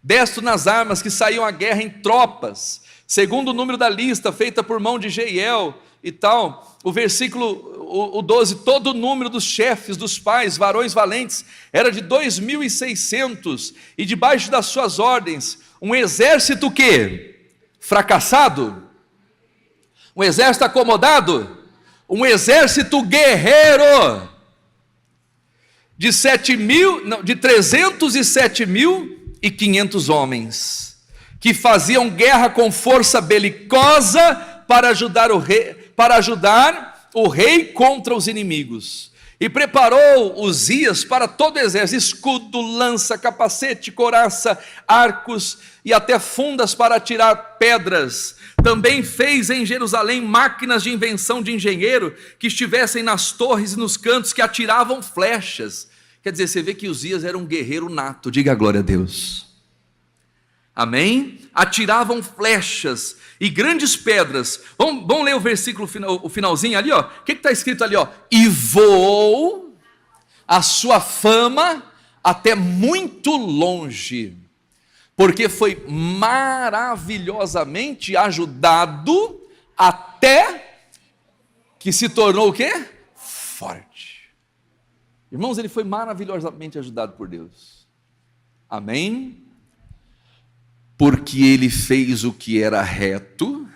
Destro nas armas, que saíam à guerra em tropas, segundo o número da lista, feita por mão de Jeiel e tal. O versículo 12, todo o número dos chefes, dos pais, varões valentes, era de 2.600, e debaixo das suas ordens, um exército que? Fracassado? Um exército acomodado? Um exército guerreiro, de 307.500 homens, que faziam guerra com força belicosa para ajudar o rei contra os inimigos. E preparou Uzias para todo o exército, escudo, lança, capacete, couraça, arcos e até fundas para atirar pedras. Também fez em Jerusalém máquinas de invenção de engenheiro, que estivessem nas torres e nos cantos, que atiravam flechas. Quer dizer, você vê que Uzias era um guerreiro nato, diga a glória a Deus. Amém? Atiravam flechas e grandes pedras. Vamos ler o versículo, o finalzinho ali, ó. O que está escrito ali, ó? E voou a sua fama até muito longe, porque foi maravilhosamente ajudado, até que se tornou o quê? Forte. Irmãos, ele foi maravilhosamente ajudado por Deus. Amém? Porque ele fez o que era reto,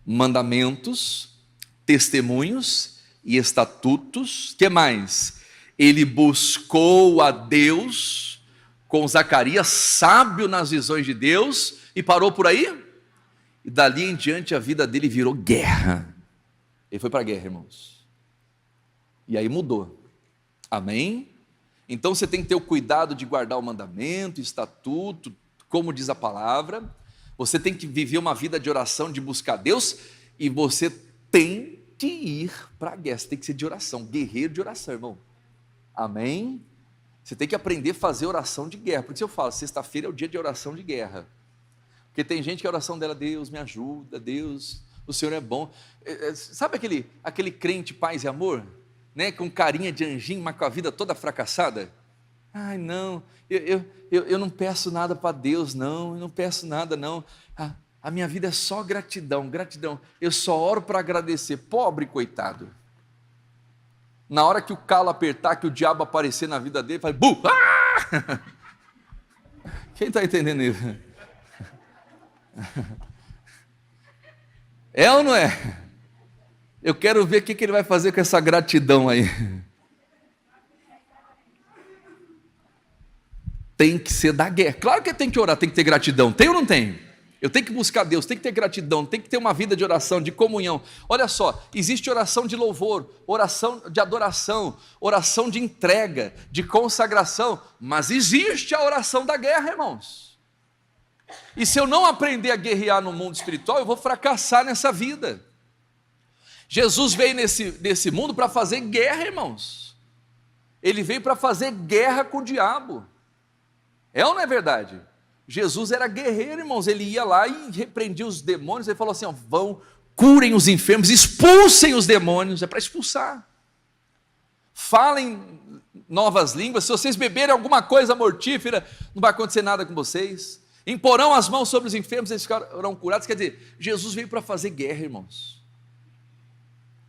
mandamentos, testemunhos e estatutos. Que mais? Ele buscou a Deus com Zacarias, sábio nas visões de Deus, e parou por aí. E dali em diante a vida dele virou guerra. Ele foi para a guerra, irmãos. E aí mudou. Amém? Então você tem que ter o cuidado de guardar o mandamento, estatuto, como diz a palavra. Você tem que viver uma vida de oração, de buscar Deus, e você tem que ir para a guerra. Você tem que ser de oração, guerreiro de oração, irmão. Amém? Você tem que aprender a fazer oração de guerra. Por isso eu falo, sexta-feira é o dia de oração de guerra. Porque tem gente que a oração dela, Deus me ajuda, Deus, o Senhor é bom. Sabe aquele crente paz e amor? Né? Com carinha de anjinho, mas com a vida toda fracassada? Ai, não, eu não peço nada para Deus, não, eu não peço nada, não. A minha vida é só gratidão, gratidão. Eu só oro para agradecer. Pobre coitado. Na hora que o calo apertar, que o diabo aparecer na vida dele, fala, bu! Ah! Quem está entendendo isso? É ou não é? Eu quero ver o que ele vai fazer com essa gratidão aí. Tem que ser da guerra. Claro que tem que orar, tem que ter gratidão. Tem ou não tem? Eu tenho que buscar Deus, tem que ter gratidão, tem que ter uma vida de oração, de comunhão. Olha só, existe oração de louvor, oração de adoração, oração de entrega, de consagração, mas existe a oração da guerra, irmãos. E se eu não aprender a guerrear no mundo espiritual, eu vou fracassar nessa vida. Jesus veio nesse mundo para fazer guerra, irmãos. Ele veio para fazer guerra com o diabo. É ou não é verdade? Jesus era guerreiro, irmãos. Ele ia lá e repreendia os demônios. Ele falou assim, ó, vão, curem os enfermos, expulsem os demônios. É para expulsar. Falem novas línguas. Se vocês beberem alguma coisa mortífera, não vai acontecer nada com vocês. Imporão as mãos sobre os enfermos, eles ficarão curados. Quer dizer, Jesus veio para fazer guerra, irmãos.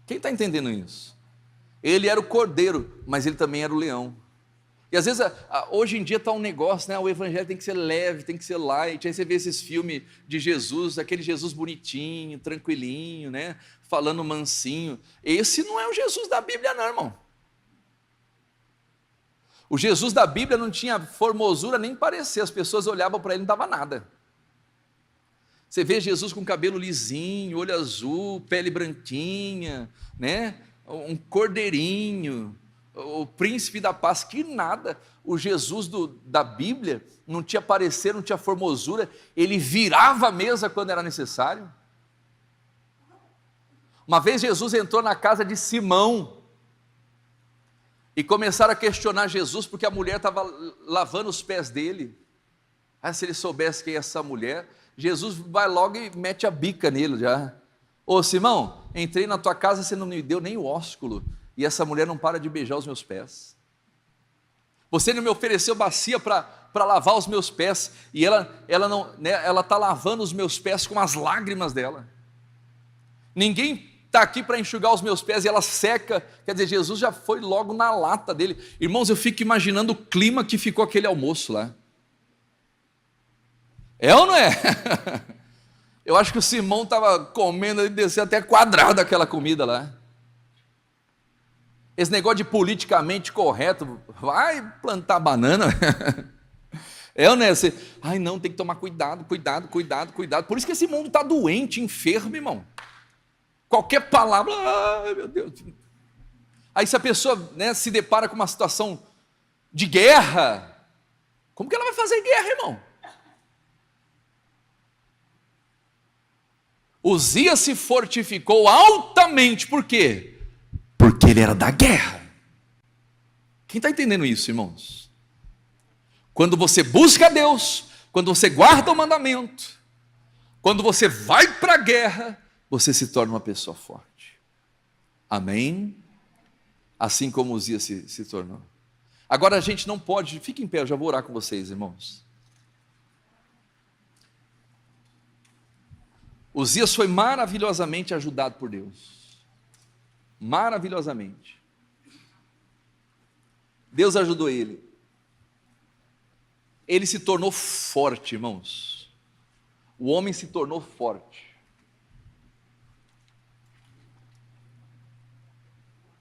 Quem está entendendo isso? Ele era o cordeiro, mas ele também era o leão. E às vezes, hoje em dia está um negócio, né? O evangelho tem que ser leve, tem que ser light. Aí você vê esses filmes de Jesus, aquele Jesus bonitinho, tranquilinho, né? Falando mansinho. Esse não é o Jesus da Bíblia não, irmão. O Jesus da Bíblia não tinha formosura nem parecer. As pessoas olhavam para ele e não dava nada. Você vê Jesus com cabelo lisinho, olho azul, pele branquinha, né? Um cordeirinho, o príncipe da paz, que nada. O Jesus da Bíblia não tinha parecer, não tinha formosura, ele virava a mesa quando era necessário. Uma vez Jesus entrou na casa de Simão e começaram a questionar Jesus porque a mulher estava lavando os pés dele. Se ele soubesse quem é essa mulher, Jesus vai logo e mete a bica nele já. Ô Simão, entrei na tua casa, você não me deu nem o ósculo, e essa mulher não para de beijar os meus pés. Você não me ofereceu bacia para lavar os meus pés, e ela está lavando os meus pés com as lágrimas dela. Ninguém está aqui para enxugar os meus pés, e ela seca. Quer dizer, Jesus já foi logo na lata dele. Irmãos, eu fico imaginando o clima que ficou aquele almoço lá. É ou não é? Eu acho que o Simão estava comendo e desceu até quadrado aquela comida lá. Esse negócio de politicamente correto, vai plantar banana. É ou não é? Ai não, tem que tomar cuidado. Por isso que esse mundo está doente, enfermo, irmão. Qualquer palavra, ai meu Deus. Aí se a pessoa, se depara com uma situação de guerra, como que ela vai fazer guerra, irmão? Uzias se fortificou altamente, por quê? Porque ele era da guerra. Quem está entendendo isso, irmãos? Quando você busca Deus, quando você guarda o mandamento, quando você vai para a guerra, você se torna uma pessoa forte. Amém? Assim como Uzias se tornou. Agora a gente não pode, fique em pé, eu já vou orar com vocês, irmãos. Uzias foi maravilhosamente ajudado por Deus. Maravilhosamente. Deus ajudou ele. Ele se tornou forte, irmãos. O homem se tornou forte.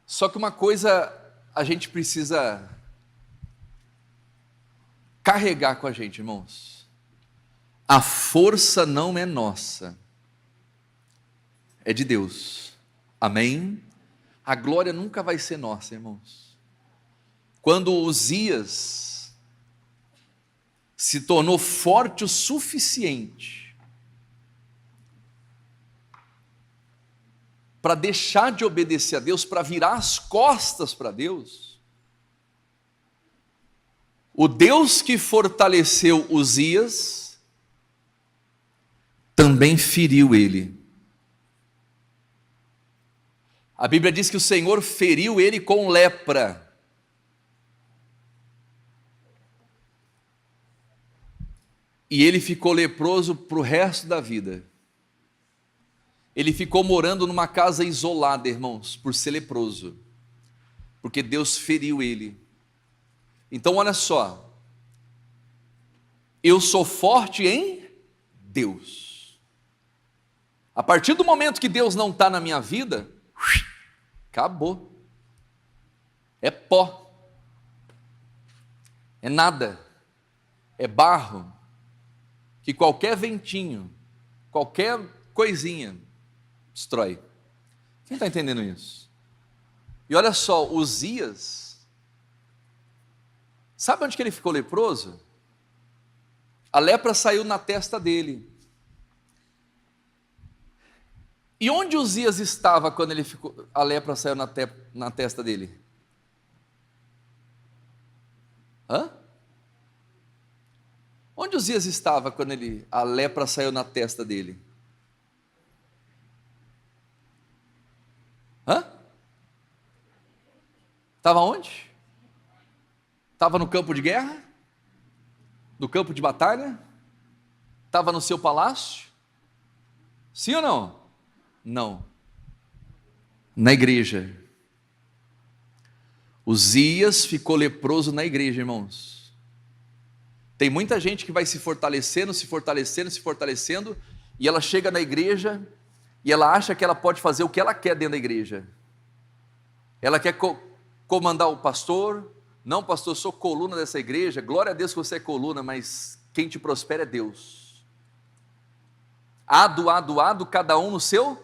Só que uma coisa a gente precisa carregar com a gente, irmãos. A força não é nossa. É de Deus, amém? A glória nunca vai ser nossa, irmãos. Quando Uzias se tornou forte o suficiente para deixar de obedecer a Deus, para virar as costas para Deus, o Deus que fortaleceu Uzias também feriu ele. A Bíblia diz que o Senhor feriu ele com lepra. E ele ficou leproso para o resto da vida. Ele ficou morando numa casa isolada, irmãos, por ser leproso. Porque Deus feriu ele. Então olha só. Eu sou forte em Deus. A partir do momento que Deus não está na minha vida, acabou. É pó. É nada. É barro. Que qualquer ventinho, qualquer coisinha, destrói. Quem está entendendo isso? E olha só, Uzias, sabe onde que ele ficou leproso? A lepra saiu na testa dele. E onde Uzias estava quando a lepra saiu na testa dele? Onde Uzias estava quando a lepra saiu na testa dele? Estava onde? Estava no campo de guerra? No campo de batalha? Estava no seu palácio? Sim ou não? Não. Na igreja. Uzias ficou leproso na igreja, irmãos. Tem muita gente que vai se fortalecendo, e ela chega na igreja e ela acha que ela pode fazer o que ela quer dentro da igreja. Ela quer comandar o pastor. Não, pastor, eu sou coluna dessa igreja. Glória a Deus que você é coluna, mas quem te prospera é Deus. Ado, cada um no seu.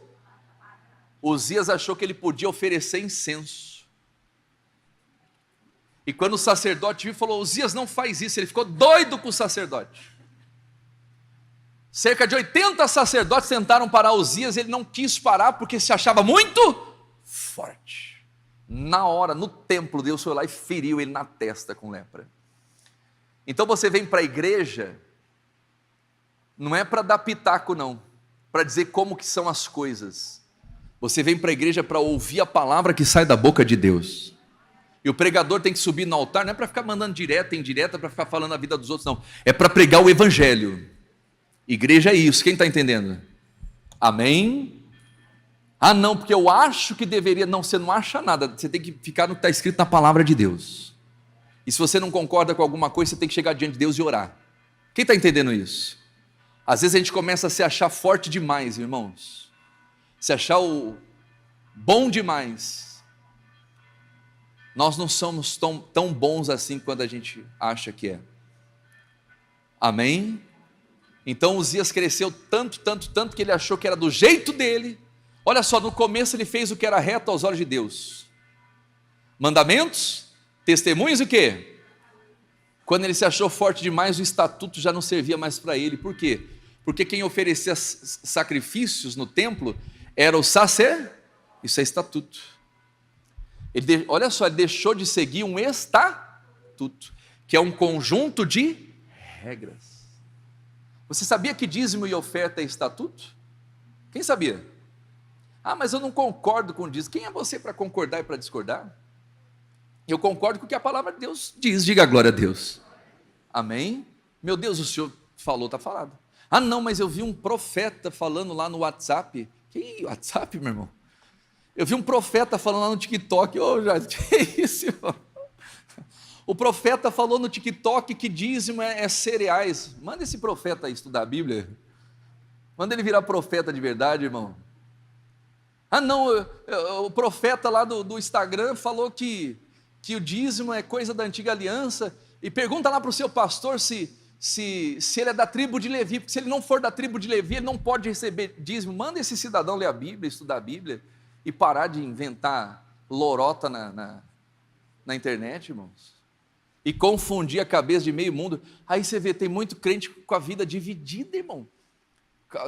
Uzias achou que ele podia oferecer incenso. E quando o sacerdote viu, falou: Uzias, não faz isso. Ele ficou doido com o sacerdote. Cerca de 80 sacerdotes tentaram parar Uzias, ele não quis parar porque se achava muito forte. Na hora, no templo, Deus foi lá e feriu ele na testa com lepra. Então você vem para a igreja, não é para dar pitaco não, para dizer como que são as coisas. Você vem para a igreja para ouvir a palavra que sai da boca de Deus. E o pregador tem que subir no altar, não é para ficar mandando direta, indireta, para ficar falando a vida dos outros, não. É para pregar o evangelho. Igreja é isso, quem está entendendo? Amém? Ah não, porque eu acho que deveria, não, você não acha nada, você tem que ficar no que está escrito na palavra de Deus. E se você não concorda com alguma coisa, você tem que chegar diante de Deus e orar. Quem está entendendo isso? Às vezes a gente começa a se achar forte demais, irmãos, se achar o bom demais. Nós não somos tão bons assim quando a gente acha que é. Amém? Então Uzias cresceu tanto que ele achou que era do jeito dele. Olha só, no começo ele fez o que era reto aos olhos de Deus. Mandamentos, testemunhos e o quê? Quando ele se achou forte demais, o estatuto já não servia mais para ele. Por quê? Porque quem oferecia sacrifícios no templo era o sacerdote. Isso é estatuto. Olha só, ele deixou de seguir um estatuto, que é um conjunto de regras. Você sabia que dízimo e oferta é estatuto? Quem sabia? Ah, mas eu não concordo com dízimo. Quem é você para concordar e para discordar? Eu concordo com o que a palavra de Deus diz. Diga a glória a Deus. Amém? Meu Deus, o senhor falou, está falado. Ah não, mas eu vi um profeta falando lá no WhatsApp. Que WhatsApp, meu irmão? Eu vi um profeta falando lá no TikTok, que isso, irmão? O profeta falou no TikTok que dízimo é cereais. Manda esse profeta aí estudar a Bíblia. Manda ele virar profeta de verdade, irmão. Ah não, o profeta lá do Instagram falou que o dízimo é coisa da antiga aliança. E pergunta lá para o seu pastor se ele é da tribo de Levi, porque se ele não for da tribo de Levi, ele não pode receber dízimo. Manda esse cidadão ler a Bíblia, estudar a Bíblia. E parar de inventar lorota na internet, irmãos, e confundir a cabeça de meio mundo. Aí você vê, tem muito crente com a vida dividida, irmão,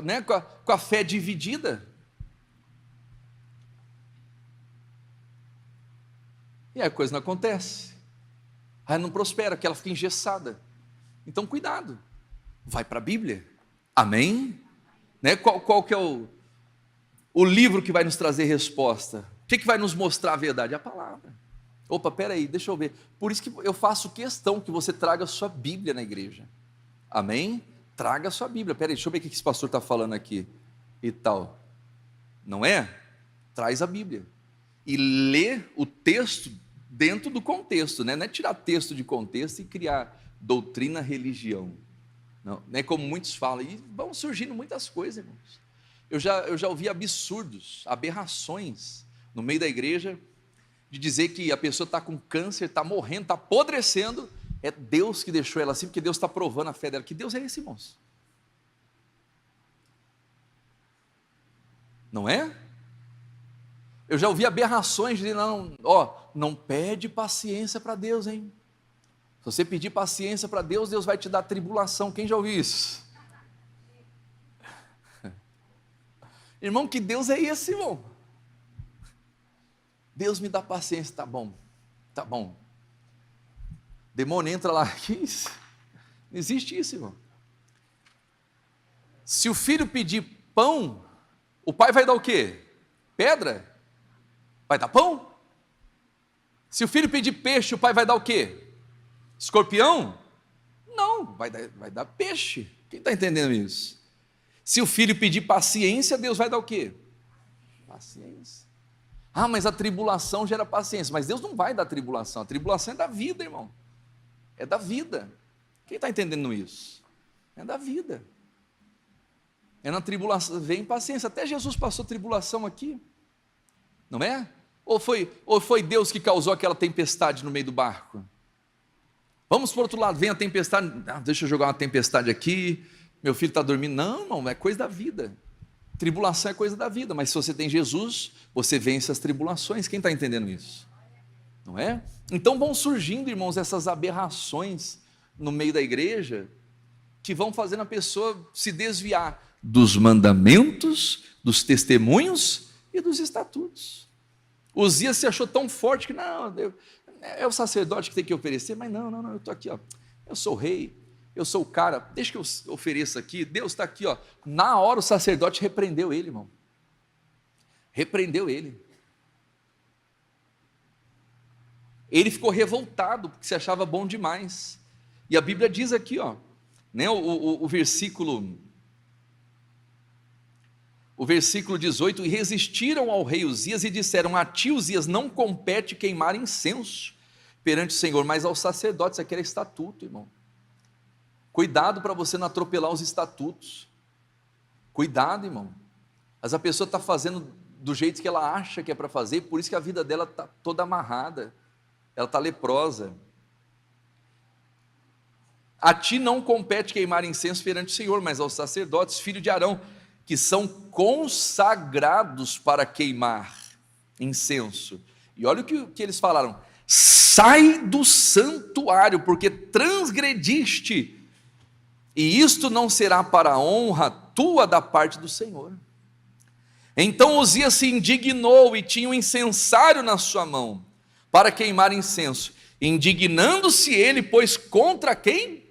né? com a fé dividida, e aí a coisa não acontece, aí não prospera, que ela fica engessada. Então cuidado, vai para a Bíblia, amém? Né? Qual que é o livro que vai nos trazer resposta? O que vai nos mostrar a verdade? A palavra. Opa, peraí, deixa eu ver. Por isso que eu faço questão que você traga a sua Bíblia na igreja. Amém? Traga a sua Bíblia. Peraí, deixa eu ver o que esse pastor está falando aqui e tal. Não é? Traz a Bíblia. E lê o texto dentro do contexto, né? Não é tirar texto de contexto e criar doutrina, religião. Não é como muitos falam. E vão surgindo muitas coisas, irmãos. Eu já ouvi absurdos, aberrações no meio da igreja, de dizer que a pessoa está com câncer, está morrendo, está apodrecendo, é Deus que deixou ela assim, porque Deus está provando a fé dela. Que Deus é esse, irmãos? Não é? Eu já ouvi aberrações de não pede paciência para Deus, hein? Se você pedir paciência para Deus, Deus vai te dar tribulação. Quem já ouviu isso? Irmão, que Deus é esse, irmão? Deus me dá paciência, tá bom. Demônio entra lá, que isso? Não existe isso, irmão. Se o filho pedir pão, o pai vai dar o quê? Pedra? Vai dar pão? Se o filho pedir peixe, o pai vai dar o quê? Escorpião? Não, vai dar peixe. Quem está entendendo isso? Se o filho pedir paciência, Deus vai dar o quê? Paciência. Ah, mas a tribulação gera paciência. Mas Deus não vai dar tribulação. A tribulação é da vida, irmão. É da vida. Quem está entendendo isso? É da vida. É na tribulação, vem paciência. Até Jesus passou tribulação aqui. Não é? Ou foi Deus que causou aquela tempestade no meio do barco? Vamos para o outro lado, vem a tempestade. Deixa eu jogar uma tempestade aqui. Meu filho está dormindo. Não, irmão, é coisa da vida. Tribulação é coisa da vida, mas se você tem Jesus, você vence as tribulações. Quem está entendendo isso? Não é? Então vão surgindo, irmãos, essas aberrações no meio da igreja, que vão fazendo a pessoa se desviar dos mandamentos, dos testemunhos e dos estatutos. Uzias se achou tão forte que não, é o sacerdote que tem que oferecer, mas não, eu estou aqui, ó, eu sou o rei, eu sou o cara, deixa que eu ofereça aqui, Deus está aqui, ó. Na hora o sacerdote repreendeu ele, irmão, repreendeu ele. Ele ficou revoltado, porque se achava bom demais, e a Bíblia diz aqui, ó, né, o versículo 18, e resistiram ao rei Uzias e disseram: a ti, Uzias, não compete queimar incenso perante o Senhor, mas aos sacerdotes. Aqui era estatuto, irmão. Cuidado para você não atropelar os estatutos. Cuidado, irmão. Mas a pessoa está fazendo do jeito que ela acha que é para fazer, por isso que a vida dela está toda amarrada, ela está leprosa. A ti não compete queimar incenso perante o Senhor, mas aos sacerdotes, filho de Arão, que são consagrados para queimar incenso. E olha o que eles falaram: sai do santuário, porque transgrediste, e isto não será para a honra tua da parte do Senhor. Então Uzias se indignou e tinha um incensário na sua mão para queimar incenso. Indignando-se ele, pois contra quem?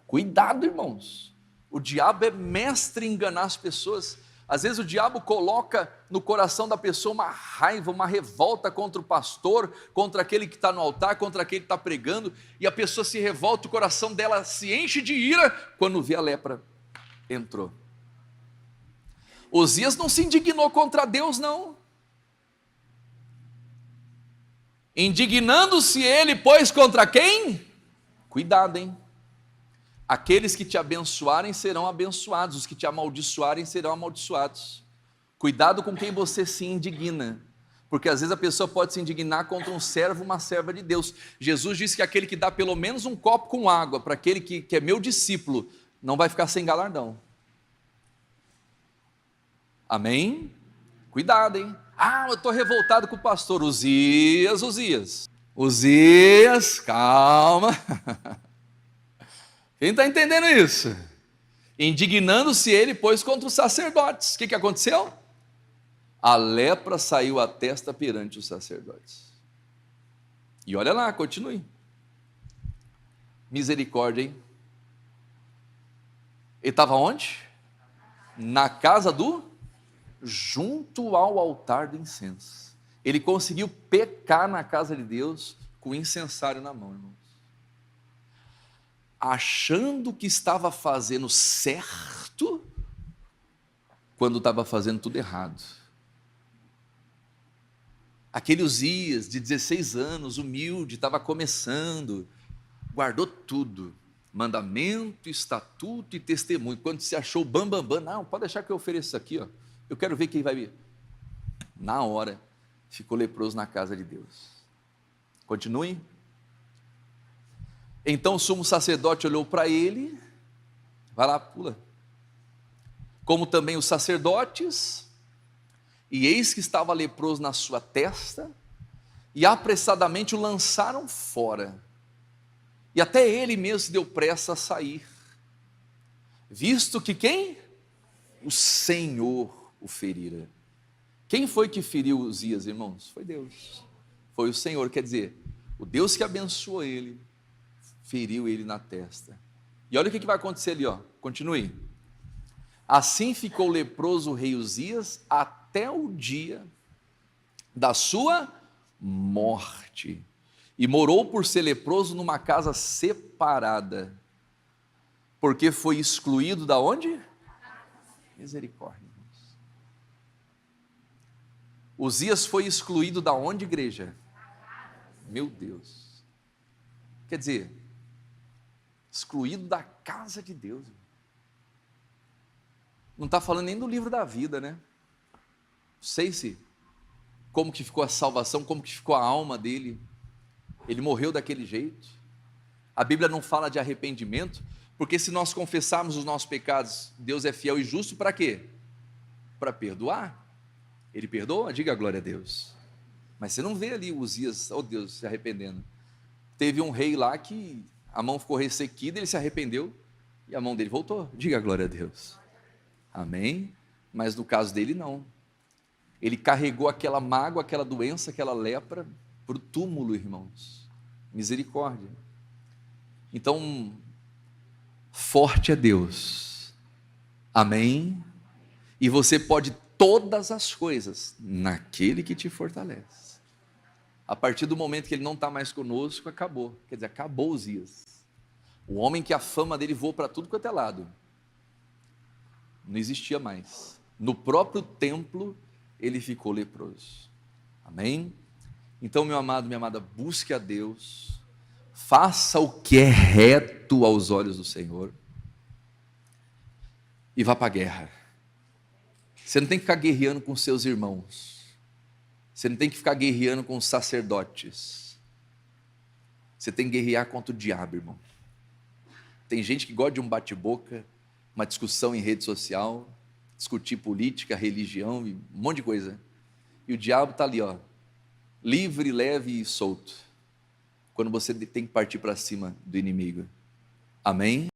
Cuidado, irmãos. O diabo é mestre em enganar as pessoas. Às vezes o diabo coloca no coração da pessoa uma raiva, uma revolta contra o pastor, contra aquele que está no altar, contra aquele que está pregando, e a pessoa se revolta, o coração dela se enche de ira, quando vê a lepra entrou. Uzias não se indignou contra Deus, não. Indignando-se ele, pois contra quem? Cuidado, hein? Aqueles que te abençoarem serão abençoados, os que te amaldiçoarem serão amaldiçoados. Cuidado com quem você se indigna, porque às vezes a pessoa pode se indignar contra um servo, uma serva de Deus. Jesus disse que aquele que dá pelo menos um copo com água para aquele que é meu discípulo, não vai ficar sem galardão. Amém? Cuidado, hein? Ah, eu estou revoltado com o pastor. Uzias, calma. Quem está entendendo isso? Indignando-se ele, pois, contra os sacerdotes. O que aconteceu? A lepra saiu à testa perante os sacerdotes. E olha lá, continue. Misericórdia, hein? Ele estava onde? Na casa junto ao altar do incenso. Ele conseguiu pecar na casa de Deus com o incensário na mão, irmãos. Achando que estava fazendo certo, quando estava fazendo tudo errado. Aquele Uzias, de 16 anos, humilde, estava começando, guardou tudo, mandamento, estatuto e testemunho. Quando se achou bam, não, pode deixar que eu ofereça isso aqui, ó. Eu quero ver quem vai vir. Na hora, ficou leproso na casa de Deus. Continue. Então o sumo sacerdote olhou para ele, vai lá, pula, como também os sacerdotes, e eis que estava leproso na sua testa, e apressadamente o lançaram fora, e até ele mesmo se deu pressa a sair, visto que quem? O Senhor o ferira. Quem foi que feriu Uzias, irmãos? Foi Deus, foi o Senhor, quer dizer, o Deus que abençoou ele, feriu ele na testa. E olha o que vai acontecer ali, ó. Continue. Assim ficou leproso o rei Uzias até o dia da sua morte, e morou por ser leproso numa casa separada, porque foi excluído da onde? Misericórdia, irmãos. Uzias foi excluído da onde, igreja? Meu Deus. Quer dizer, excluído da casa de Deus. Não está falando nem do livro da vida, né? Não sei se, como que ficou a salvação, como que ficou a alma dele. Ele morreu daquele jeito. A Bíblia não fala de arrependimento, porque se nós confessarmos os nossos pecados, Deus é fiel e justo para quê? Para perdoar. Ele perdoa? Diga glória a Deus. Mas você não vê ali Uzias, oh Deus, se arrependendo. Teve um rei lá que a mão ficou ressequida, ele se arrependeu, E a mão dele voltou. Diga glória a Deus. Amém? Mas no caso dele, não. Ele carregou aquela mágoa, aquela doença, aquela lepra para o túmulo, irmãos. Misericórdia. Então, forte é Deus. Amém? E você pode todas as coisas naquele que te fortalece. A partir do momento que ele não está mais conosco, acabou. Quer dizer, acabou os dias. O homem que a fama dele voou para tudo quanto é lado. Não existia mais. No próprio templo, ele ficou leproso. Amém? Então, meu amado, minha amada, busque a Deus. Faça o que é reto aos olhos do Senhor. E vá para a guerra. Você não tem que ficar guerreando com seus irmãos. Você não tem que ficar guerreando com os sacerdotes. Você tem que guerrear contra o diabo, irmão. Tem gente que gosta de um bate-boca, uma discussão em rede social, discutir política, religião e um monte de coisa. E o diabo está ali, ó, livre, leve e solto. Quando você tem que partir para cima do inimigo. Amém?